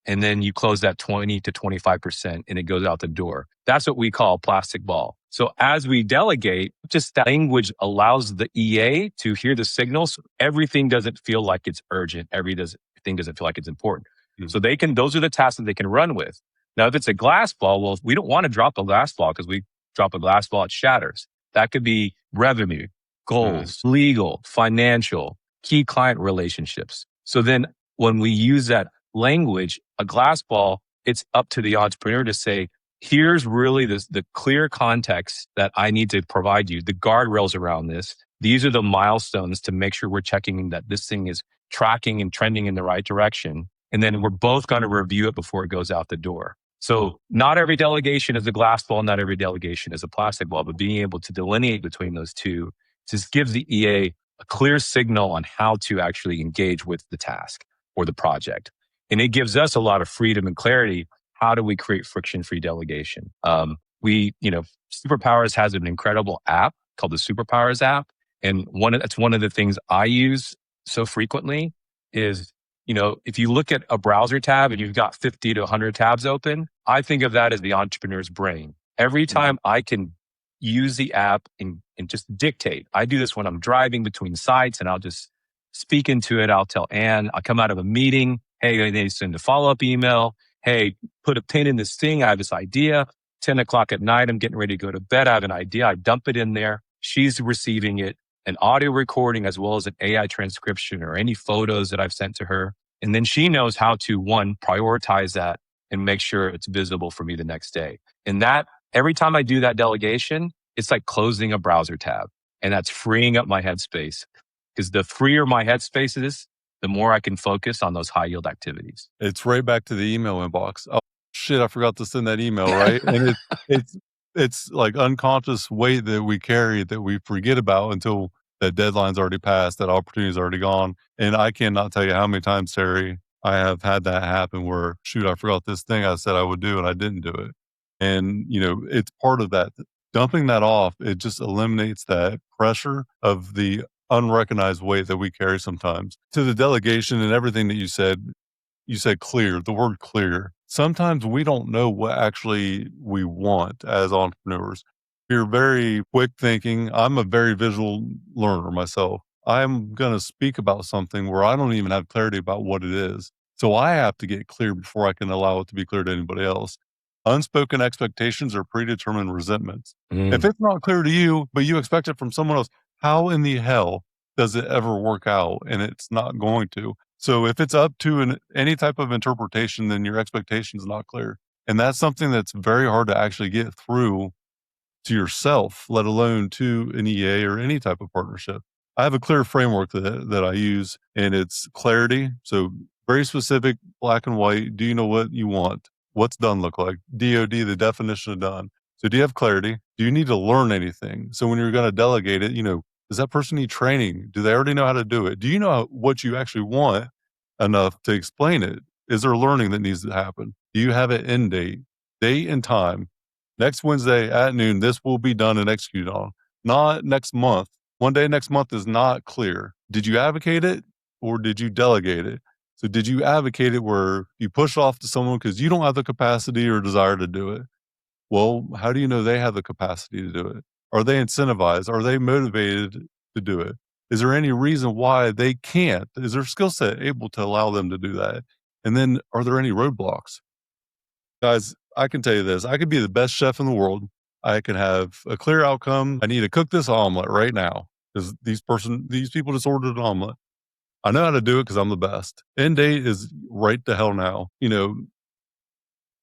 and then you close that 20 to 25% and it goes out the door. That's what we call plastic ball. So as we delegate, just that language allows the EA to hear the signals. Everything doesn't feel like it's urgent. Everything doesn't feel like it's important. So those are the tasks that they can run with. Now, if it's a glass ball, well, we don't want to drop a glass ball because we drop a glass ball, it shatters. That could be revenue, goals, legal, financial, key client relationships. So then when we use that language, a glass ball, it's up to the entrepreneur to say, here's really the clear context that I need to provide you, the guardrails around this. These are the milestones to make sure we're checking that this thing is tracking and trending in the right direction. And then we're both going to review it before it goes out the door. So not every delegation is a glass ball, not every delegation is a plastic ball, but being able to delineate between those two just gives the EA a clear signal on how to actually engage with the task or the project. And it gives us a lot of freedom and clarity. How do we create friction-free delegation? Superpowers has an incredible app called the Superpowers app. And that's one of the things I use so frequently is, if you look at a browser tab and you've got 50 to 100 tabs open, I think of that as the entrepreneur's brain. Every time I can use the app and just dictate. I do this when I'm driving between sites and I'll just speak into it. I'll tell Ann, I'll come out of a meeting. Hey, I need to send a follow-up email. Hey, put a pin in this thing. I have this idea. 10 o'clock at night, I'm getting ready to go to bed. I have an idea. I dump it in there. She's receiving it, an audio recording as well as an AI transcription or any photos that I've sent to her. And then she knows how to, one, prioritize that and make sure it's visible for me the next day. And that every time I do that delegation, it's like closing a browser tab. And that's freeing up my headspace. Because the freer my headspace is, the more I can focus on those high yield activities. It's right back to the email inbox. Oh shit, I forgot to send that email, right? And it's like unconscious weight that we carry that we forget about until that deadline's already passed, that opportunity's already gone. And I cannot tell you how many times, Terry, I have had that happen where, shoot, I forgot this thing I said I would do and I didn't do it. And, it's part of that. Dumping that off, it just eliminates that pressure of the unrecognized weight that we carry sometimes. To the delegation and everything that you said clear, the word clear. Sometimes we don't know what actually we want as entrepreneurs. We're very quick thinking. I'm a very visual learner myself. I'm going to speak about something where I don't even have clarity about what it is. So I have to get clear before I can allow it to be clear to anybody else. Unspoken expectations are predetermined resentments. If it's not clear to you, but you expect it from someone else, how in the hell does it ever work out? And it's not going to. So if it's up to any type of interpretation, then your expectation is not clear. And that's something that's very hard to actually get through to yourself, let alone to an EA or any type of partnership. I have a clear framework that I use, and it's clarity. So very specific, black and white. Do you know what you want? What's done look like? DOD, the definition of done. So do you have clarity? Do you need to learn anything? So when you're going to delegate it, does that person need training? Do they already know how to do it? Do you know what you actually want enough to explain it? Is there learning that needs to happen? Do you have an end date and time? Next Wednesday at noon, this will be done and executed on. Not next month. One day next month is not clear. Did you advocate it or did you delegate it? So did you advocate it where you push off to someone because you don't have the capacity or desire to do it? Well, how do you know they have the capacity to do it? Are they incentivized? Are they motivated to do it? Is there any reason why they can't? Is their skill set able to allow them to do that? And then are there any roadblocks? Guys, I can tell you this. I could be the best chef in the world. I can have a clear outcome. I need to cook this omelet right now because these people just ordered an omelet. I know how to do it because I'm the best. End date is right the hell now.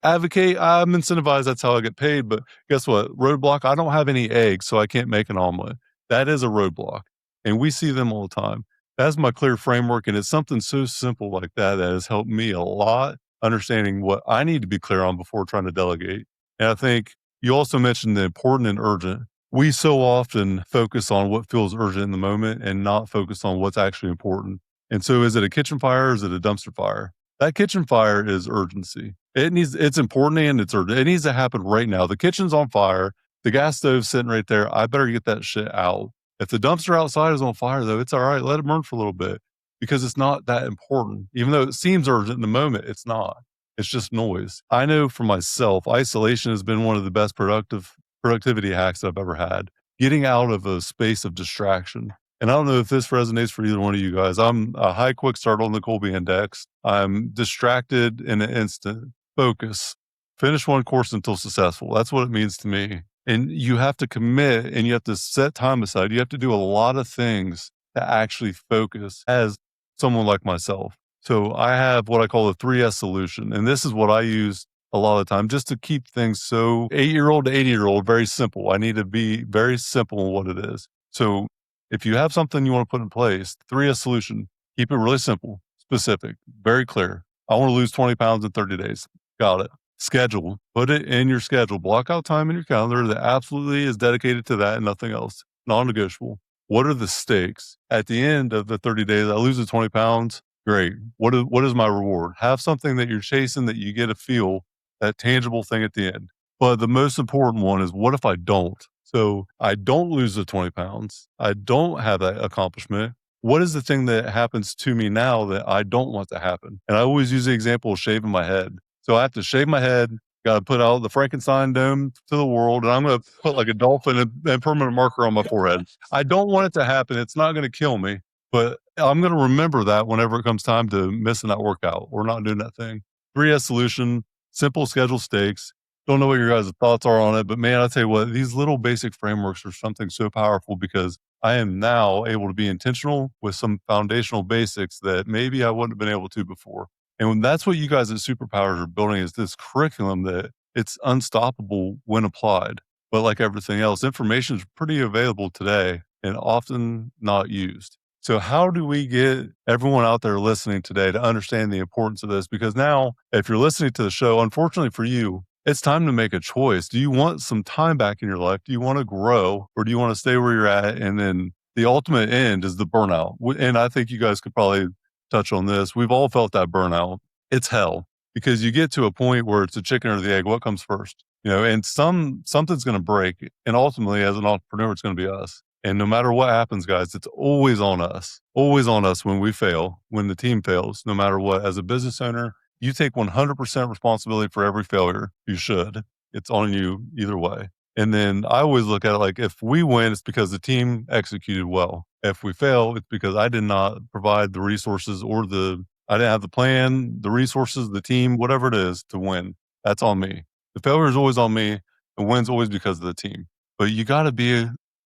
Advocate, I'm incentivized. That's how I get paid. But guess what? Roadblock, I don't have any eggs, so I can't make an omelet. That is a roadblock. And we see them all the time. That's my clear framework. And it's something so simple like that has helped me a lot, understanding what I need to be clear on before trying to delegate. And I think you also mentioned the important and urgent. We so often focus on what feels urgent in the moment and not focus on what's actually important. And so is it a kitchen fire or is it a dumpster fire? That kitchen fire is urgency. It's important and it's urgent. It needs to happen right now. The kitchen's on fire. The gas stove's sitting right there. I better get that shit out. If the dumpster outside is on fire, though, it's all right. Let it burn for a little bit because it's not that important. Even though it seems urgent in the moment, it's not. It's just noise. I know for myself, isolation has been one of the best productivity hacks I've ever had. Getting out of a space of distraction. And I don't know if this resonates for either one of you guys. I'm a high quick start on the Colby Index. I'm distracted in an instant. Focus. Finish one course until successful. That's what it means to me. And you have to commit and you have to set time aside. You have to do a lot of things to actually focus as someone like myself. So I have what I call the 3S solution. And this is what I use a lot of the time just to keep things so 8-year-old to 80-year-old, very simple. I need to be very simple in what it is. So if you have something you want to put in place, 3S solution, keep it really simple, specific, very clear. I want to lose 20 pounds in 30 days. Got it. Schedule. Put it in your schedule. Block out time in your calendar that absolutely is dedicated to that and nothing else. Non-negotiable. What are the stakes? At the end of the 30 days, I lose the 20 pounds. Great. What is my reward? Have something that you're chasing that you get to feel, that tangible thing at the end. But the most important one is what if I don't? So I don't lose the 20 pounds. I don't have that accomplishment. What is the thing that happens to me now that I don't want to happen? And I always use the example of shaving my head. So I have to shave my head, got to put out the Frankenstein dome to the world, and I'm going to put like a dolphin and permanent marker on my forehead. I don't want it to happen. It's not going to kill me, but I'm going to remember that whenever it comes time to missing that workout or not doing that thing. 3S solution, simple schedule stakes. Don't know what your guys' thoughts are on it, but man, I'll tell you what, these little basic frameworks are something so powerful because I am now able to be intentional with some foundational basics that maybe I wouldn't have been able to before. And that's what you guys at Superpowers are building is this curriculum that it's unstoppable when applied. But like everything else, information is pretty available today and often not used. So how do we get everyone out there listening today to understand the importance of this? Because now, if you're listening to the show, unfortunately for you, it's time to make a choice. Do you want some time back in your life? Do you want to grow or do you want to stay where you're at? And then the ultimate end is the burnout. And I think you guys could probably touch on this. We've all felt that burnout. It's hell because you get to a point where it's the chicken or the egg. What comes first? And something's going to break. And ultimately, as an entrepreneur, it's going to be us. And no matter what happens, guys, it's always on us when we fail, when the team fails, no matter what. As a business owner, you take 100% responsibility for every failure. You should. It's on you either way. And then I always look at it like if we win, it's because the team executed well. If we fail, it's because I did not provide the resources or I didn't have the plan, the resources, the team, whatever it is to win. That's on me. The failure is always on me. The win's always because of the team. But you got to be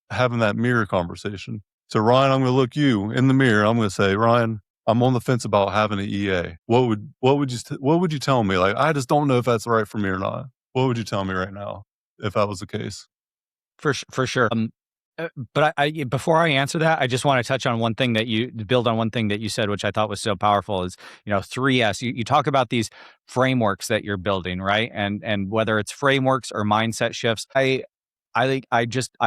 having that mirror conversation. So Ryan, I'm going to look you in the mirror. I'm going to say, Ryan, I'm on the fence about having an EA. What would you tell me? Like, I just don't know if that's right for me or not. What would you tell me right now if that was the case? For sure. But before I answer that, I just want to touch on one thing build on one thing that you said, which I thought was so powerful is, 3S. You talk about these frameworks that you're building, right? And whether it's frameworks or mindset shifts, I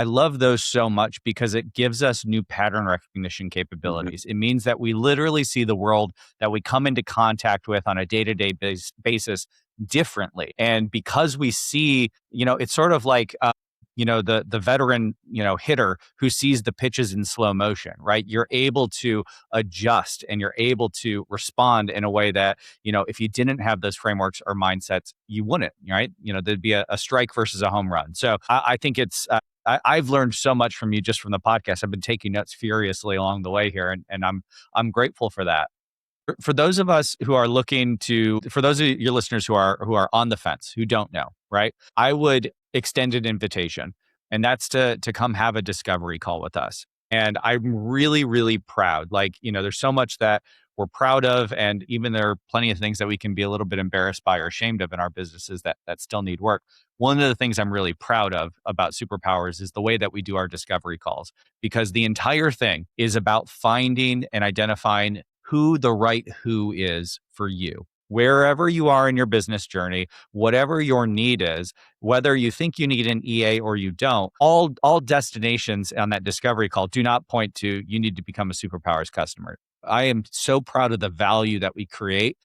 love those so much because it gives us new pattern recognition capabilities. It means that we literally see the world that we come into contact with on a day-to-day basis differently. And because we see, it's sort of like, the veteran, hitter who sees the pitches in slow motion, right? You're able to adjust and you're able to respond in a way that, if you didn't have those frameworks or mindsets, you wouldn't, right? There'd be a strike versus a home run. So I think it's, I've learned so much from you just from the podcast. I've been taking notes furiously along the way here, and I'm grateful for that. For those of us who are for those of your listeners who are on the fence, who don't know, right? I would extend an invitation, and that's to come have a discovery call with us. And I'm really, really proud. There's so much that we're proud of, and even there are plenty of things that we can be a little bit embarrassed by or ashamed of in our businesses that still need work. One of the things I'm really proud of about Superpowers is the way that we do our discovery calls, because the entire thing is about finding and identifying who the right who is for you. Wherever you are in your business journey, whatever your need is, whether you think you need an EA or you don't, all destinations on that discovery call do not point to you need to become a Superpowers customer. I am so proud of the value that we create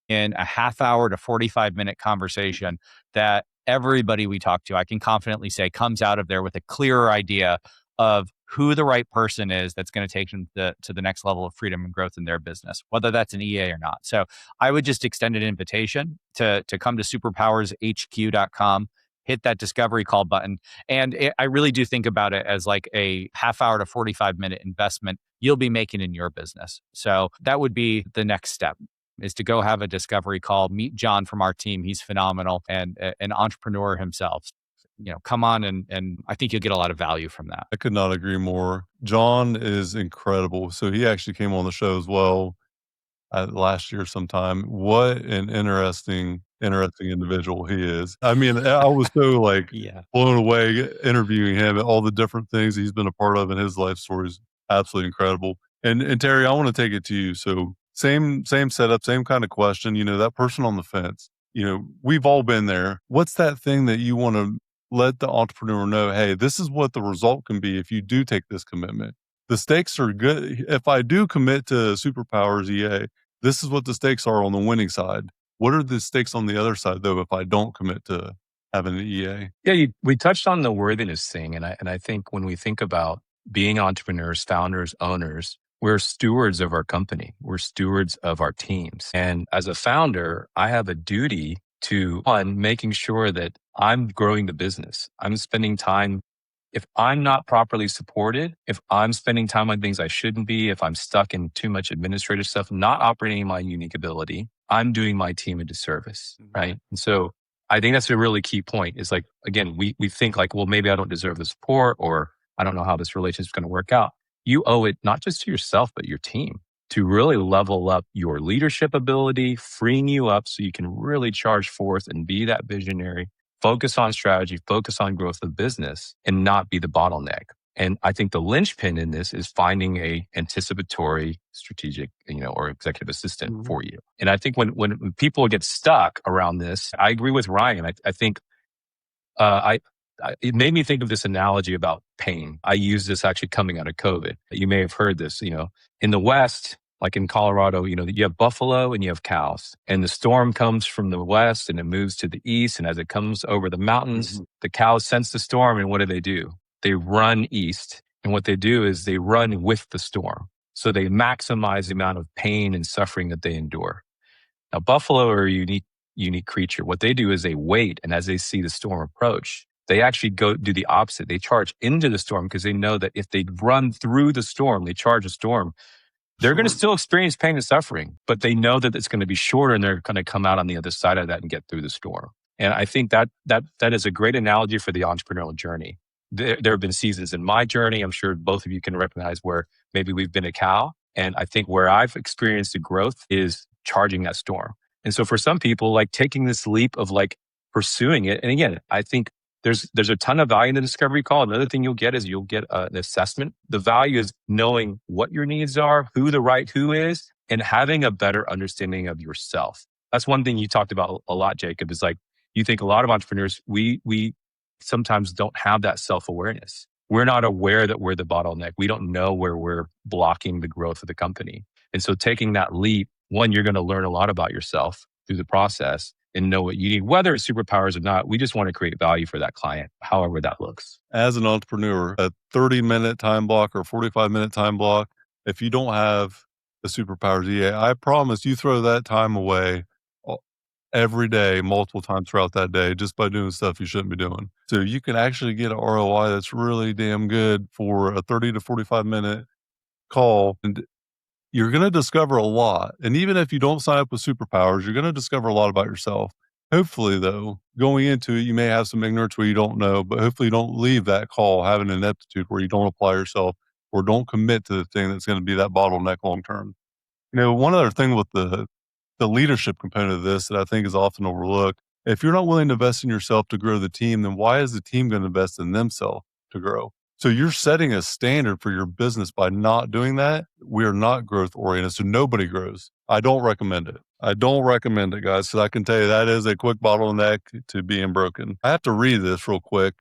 in a half hour to 45-minute conversation that everybody we talk to, I can confidently say, comes out of there with a clearer idea of who the right person is that's going to take them to the next level of freedom and growth in their business, whether that's an EA or not. So I would just extend an invitation to come to superpowershq.com, hit that discovery call button. And I really do think about it as like a half hour to 45-minute investment you'll be making in your business. So that would be the next step, is to go have a discovery call, meet John from our team. He's phenomenal and an entrepreneur himself. Come on and I think you'll get a lot of value from that. I could not agree more. John is incredible. So he actually came on the show as well last year sometime. What an interesting individual he is. I mean, I was so blown away interviewing him and all the different things he's been a part of in his life story is absolutely incredible. And Terry, I want to take it to you. So same setup, same kind of question, that person on the fence, we've all been there. What's that thing that you want to let the entrepreneur know, hey, this is what the result can be if you do take this commitment. The stakes are good. If I do commit to Superpowers EA, this is what the stakes are on the winning side. What are the stakes on the other side, though, if I don't commit to having an EA? Yeah, we touched on the worthiness thing. And I think when we think about being entrepreneurs, founders, owners, we're stewards of our company. We're stewards of our teams. And as a founder, I have a duty to, one, making sure that I'm growing the business. I'm spending time. If I'm not properly supported, if I'm spending time on things I shouldn't be, if I'm stuck in too much administrative stuff, not operating my unique ability, I'm doing my team a disservice, right? And so I think that's a really key point is again, we think well, maybe I don't deserve the support or I don't know how this relationship is going to work out. You owe it not just to yourself, but your team to really level up your leadership ability, freeing you up so you can really charge forth and be that visionary, focus on strategy, focus on growth of business and not be the bottleneck. And I think the linchpin in this is finding a anticipatory strategic, or executive assistant for you. And I think when people get stuck around this, I agree with Ryan. I think it made me think of this analogy about pain. I use this actually coming out of COVID. You may have heard this, in the West, like in Colorado, you have buffalo and you have cows. And the storm comes from the west and it moves to the east. And as it comes over the mountains, the cows sense the storm. And what do? They run east. And what they do is they run with the storm. So they maximize the amount of pain and suffering that they endure. Now, buffalo are a unique creature. What they do is they wait. And as they see the storm approach, they actually go do the opposite. They charge into the storm because they know that if they run through the storm, they charge a storm, they're going to still experience pain and suffering, but they know that it's going to be shorter and they're going to come out on the other side of that and get through the storm. And I think that is a great analogy for the entrepreneurial journey. There have been seasons in my journey, I'm sure both of you can recognize, where maybe we've been a cow. And I think where I've experienced the growth is charging that storm. And so for some people, taking this leap of pursuing it. And again, I think there's a ton of value in the discovery call. Another thing you'll get is you'll get an assessment. The value is knowing what your needs are, who the right who is, and having a better understanding of yourself. That's one thing you talked about a lot, Jacob, is like, you think a lot of entrepreneurs, we sometimes don't have that self-awareness. We're not aware that we're the bottleneck. We don't know where we're blocking the growth of the company. And so taking that leap, one, you're going to learn a lot about yourself through the process and know what you need, whether it's superpowers or not. We just want to create value for that client, however that looks. As an entrepreneur, a 30-minute time block or 45-minute time block, if you don't have the superpowers EA, I promise you throw that time away every day, multiple times throughout that day, just by doing stuff you shouldn't be doing. So you can actually get an ROI that's really damn good for a 30 to 45-minute call. And you're going to discover a lot. And even if you don't sign up with superpowers, you're going to discover a lot about yourself. Hopefully, though, going into it, you may have some ignorance where you don't know, but hopefully you don't leave that call having an ineptitude where you don't apply yourself or don't commit to the thing that's going to be that bottleneck long term. One other thing with the leadership component of this that I think is often overlooked, if you're not willing to invest in yourself to grow the team, then why is the team going to invest in themselves to grow? So you're setting a standard for your business by not doing that. We are not growth oriented, so nobody grows. I don't recommend it. I don't recommend it, guys, because I can tell you that is a quick bottleneck to being broken. I have to read this real quick.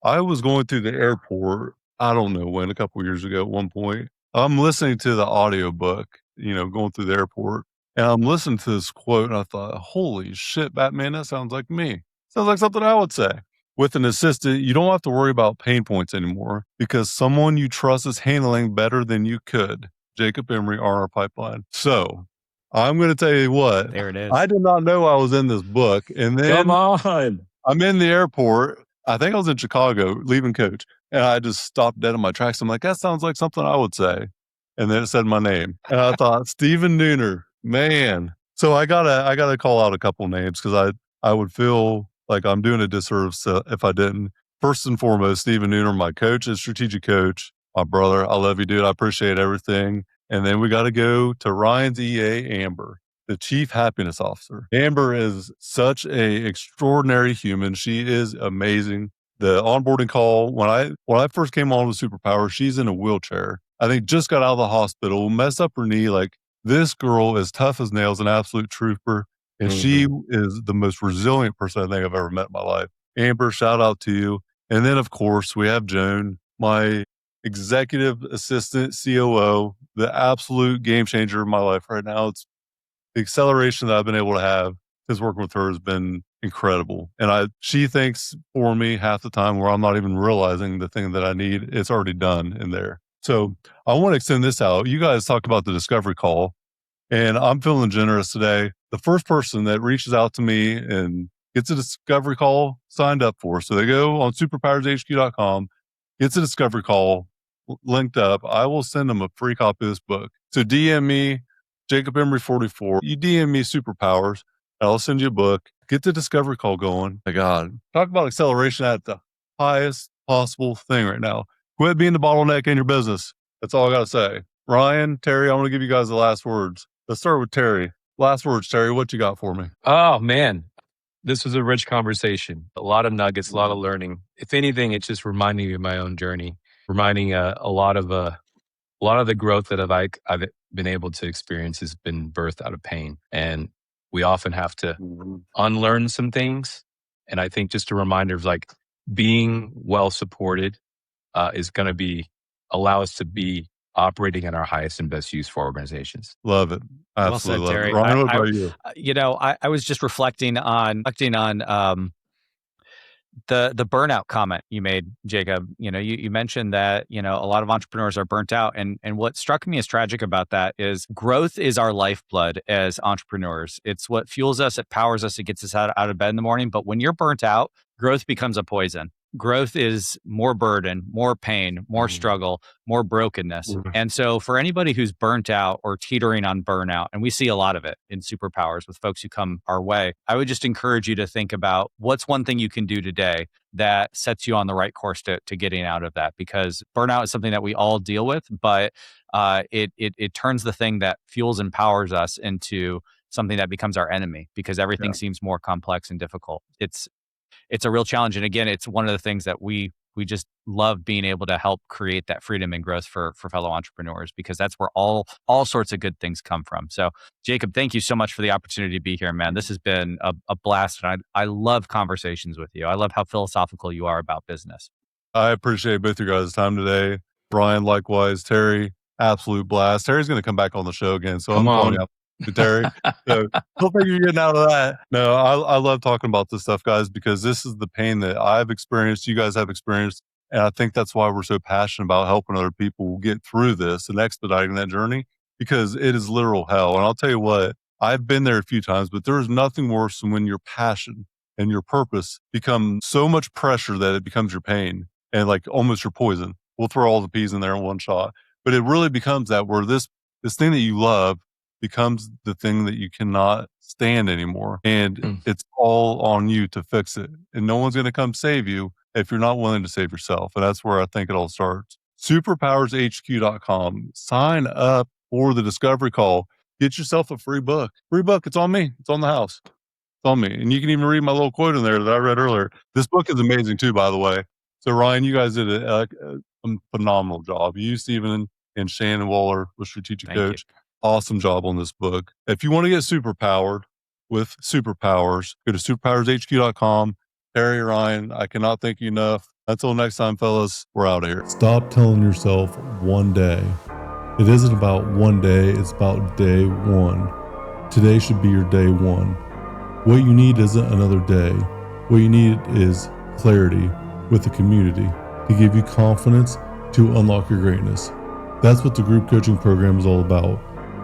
I was going through the airport, I don't know when, a couple of years ago at one point. I'm listening to the audiobook, going through the airport. And I'm listening to this quote and I thought, holy shit, Batman, that sounds like me. Sounds like something I would say. With an assistant, you don't have to worry about pain points anymore because someone you trust is handling better than you could. Jacob Emery, R&R Pipeline. So I'm going to tell you what. There it is. I did not know I was in this book. And then Come on. I'm in the airport. I think I was in Chicago leaving coach. And I just stopped dead in my tracks. I'm like, that sounds like something I would say. And then it said my name. And I thought, Stephen Nooner. Man. So I gotta call out a couple names because I would feel like I'm doing a disservice if I didn't. First and foremost, Stephen Nooner, my coach and strategic coach, my brother. I love you, dude. I appreciate everything. And then we got to go to Ryan's EA, Amber, the chief happiness officer. Amber is such a extraordinary human. She is amazing. The onboarding call, when I first came on with Superpower, she's in a wheelchair. I think just got out of the hospital, messed up her knee. Like, this girl is tough as nails, an absolute trooper. And she is the most resilient person I think I've ever met in my life. Amber, shout out to you. And then, of course, we have Joan, my executive assistant, COO, the absolute game changer in my life right now. It's the acceleration that I've been able to have since working with her has been incredible. And she thinks for me half the time where I'm not even realizing the thing that I need. It's already done in there. So I want to extend this out. You guys talked about the discovery call, and I'm feeling generous today. The first person that reaches out to me and gets a discovery call signed up for, so they go on superpowershq.com, gets a discovery call linked up, I will send them a free copy of this book. So DM me, Jacob Emery 44. You DM me Superpowers, and I'll send you a book. Get the discovery call going. My God, talk about acceleration at the highest possible thing right now. Quit being the bottleneck in your business. That's all I got to say. Ryan, Terry, I want to give you guys the last words. Let's start with Terry. Last words, Terry. What you got for me? Oh, man. This was a rich conversation. A lot of nuggets, a lot of learning. If anything, it's just reminding me of my own journey, reminding a lot of the growth that I've been able to experience has been birthed out of pain. And we often have to unlearn some things. And I think just a reminder of like being well supported is going to allow us to be operating at our highest and best use for organizations. Love it. Absolutely love it. Ryan, what about you? I was just reflecting on the burnout comment you made, Jacob. You mentioned that, a lot of entrepreneurs are burnt out. And what struck me as tragic about that is growth is our lifeblood as entrepreneurs. It's what fuels us. It powers us. It gets us out of bed in the morning. But when you're burnt out, growth becomes a poison. Growth is more burden, more pain, more struggle, more brokenness. And so for anybody who's burnt out or teetering on burnout, and we see a lot of it in Superpowers with folks who come our way, I would just encourage you to think about what's one thing you can do today that sets you on the right course to getting out of that, because burnout is something that we all deal with, but it turns the thing that fuels and powers us into something that becomes our enemy because everything seems more complex and difficult. it's a real challenge. And again, it's one of the things that we just love being able to help create that freedom and growth for fellow entrepreneurs, because that's where all sorts of good things come from. So Jacob, thank you so much for the opportunity to be here, man. This has been a blast. And I love conversations with you. I love how philosophical you are about business. I appreciate both your guys' time today. Brian, likewise. Terry, absolute blast. Terry's going to come back on the show again. So Come I'm calling on. out to Terry. So hopefully you're getting out of that. No, I love talking about this stuff, guys, because this is the pain that I've experienced, you guys have experienced. And I think that's why we're so passionate about helping other people get through this and expediting that journey, because it is literal hell. And I'll tell you what, I've been there a few times, but there is nothing worse than when your passion and your purpose become so much pressure that it becomes your pain and like almost your poison. We'll throw all the peas in there in one shot. But it really becomes that where this thing that you love becomes the thing that you cannot stand anymore. And it's all on you to fix it. And no one's going to come save you if you're not willing to save yourself. And that's where I think it all starts. Superpowershq.com. Sign up for the discovery call. Get yourself a free book. Free book. It's on me. It's on the house. It's on me. And you can even read my little quote in there that I read earlier. This book is amazing too, by the way. So Ryan, you guys did a phenomenal job. You, Stephen, and Shannon Waller was strategic coach. Awesome job on this book. If you want to get superpowered with Superpowers, go to superpowershq.com. Terry, Ryan, I cannot thank you enough. Until next time, fellas, we're out of here. Stop telling yourself one day. It isn't about one day, it's about day one. Today should be your day one. What you need isn't another day. What you need is clarity with the community to give you confidence to unlock your greatness. That's what the group coaching program is all about.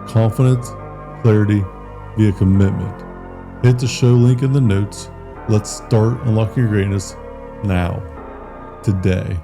Confidence, clarity, via commitment. Hit the show link in the notes. Let's start unlocking your greatness now, today.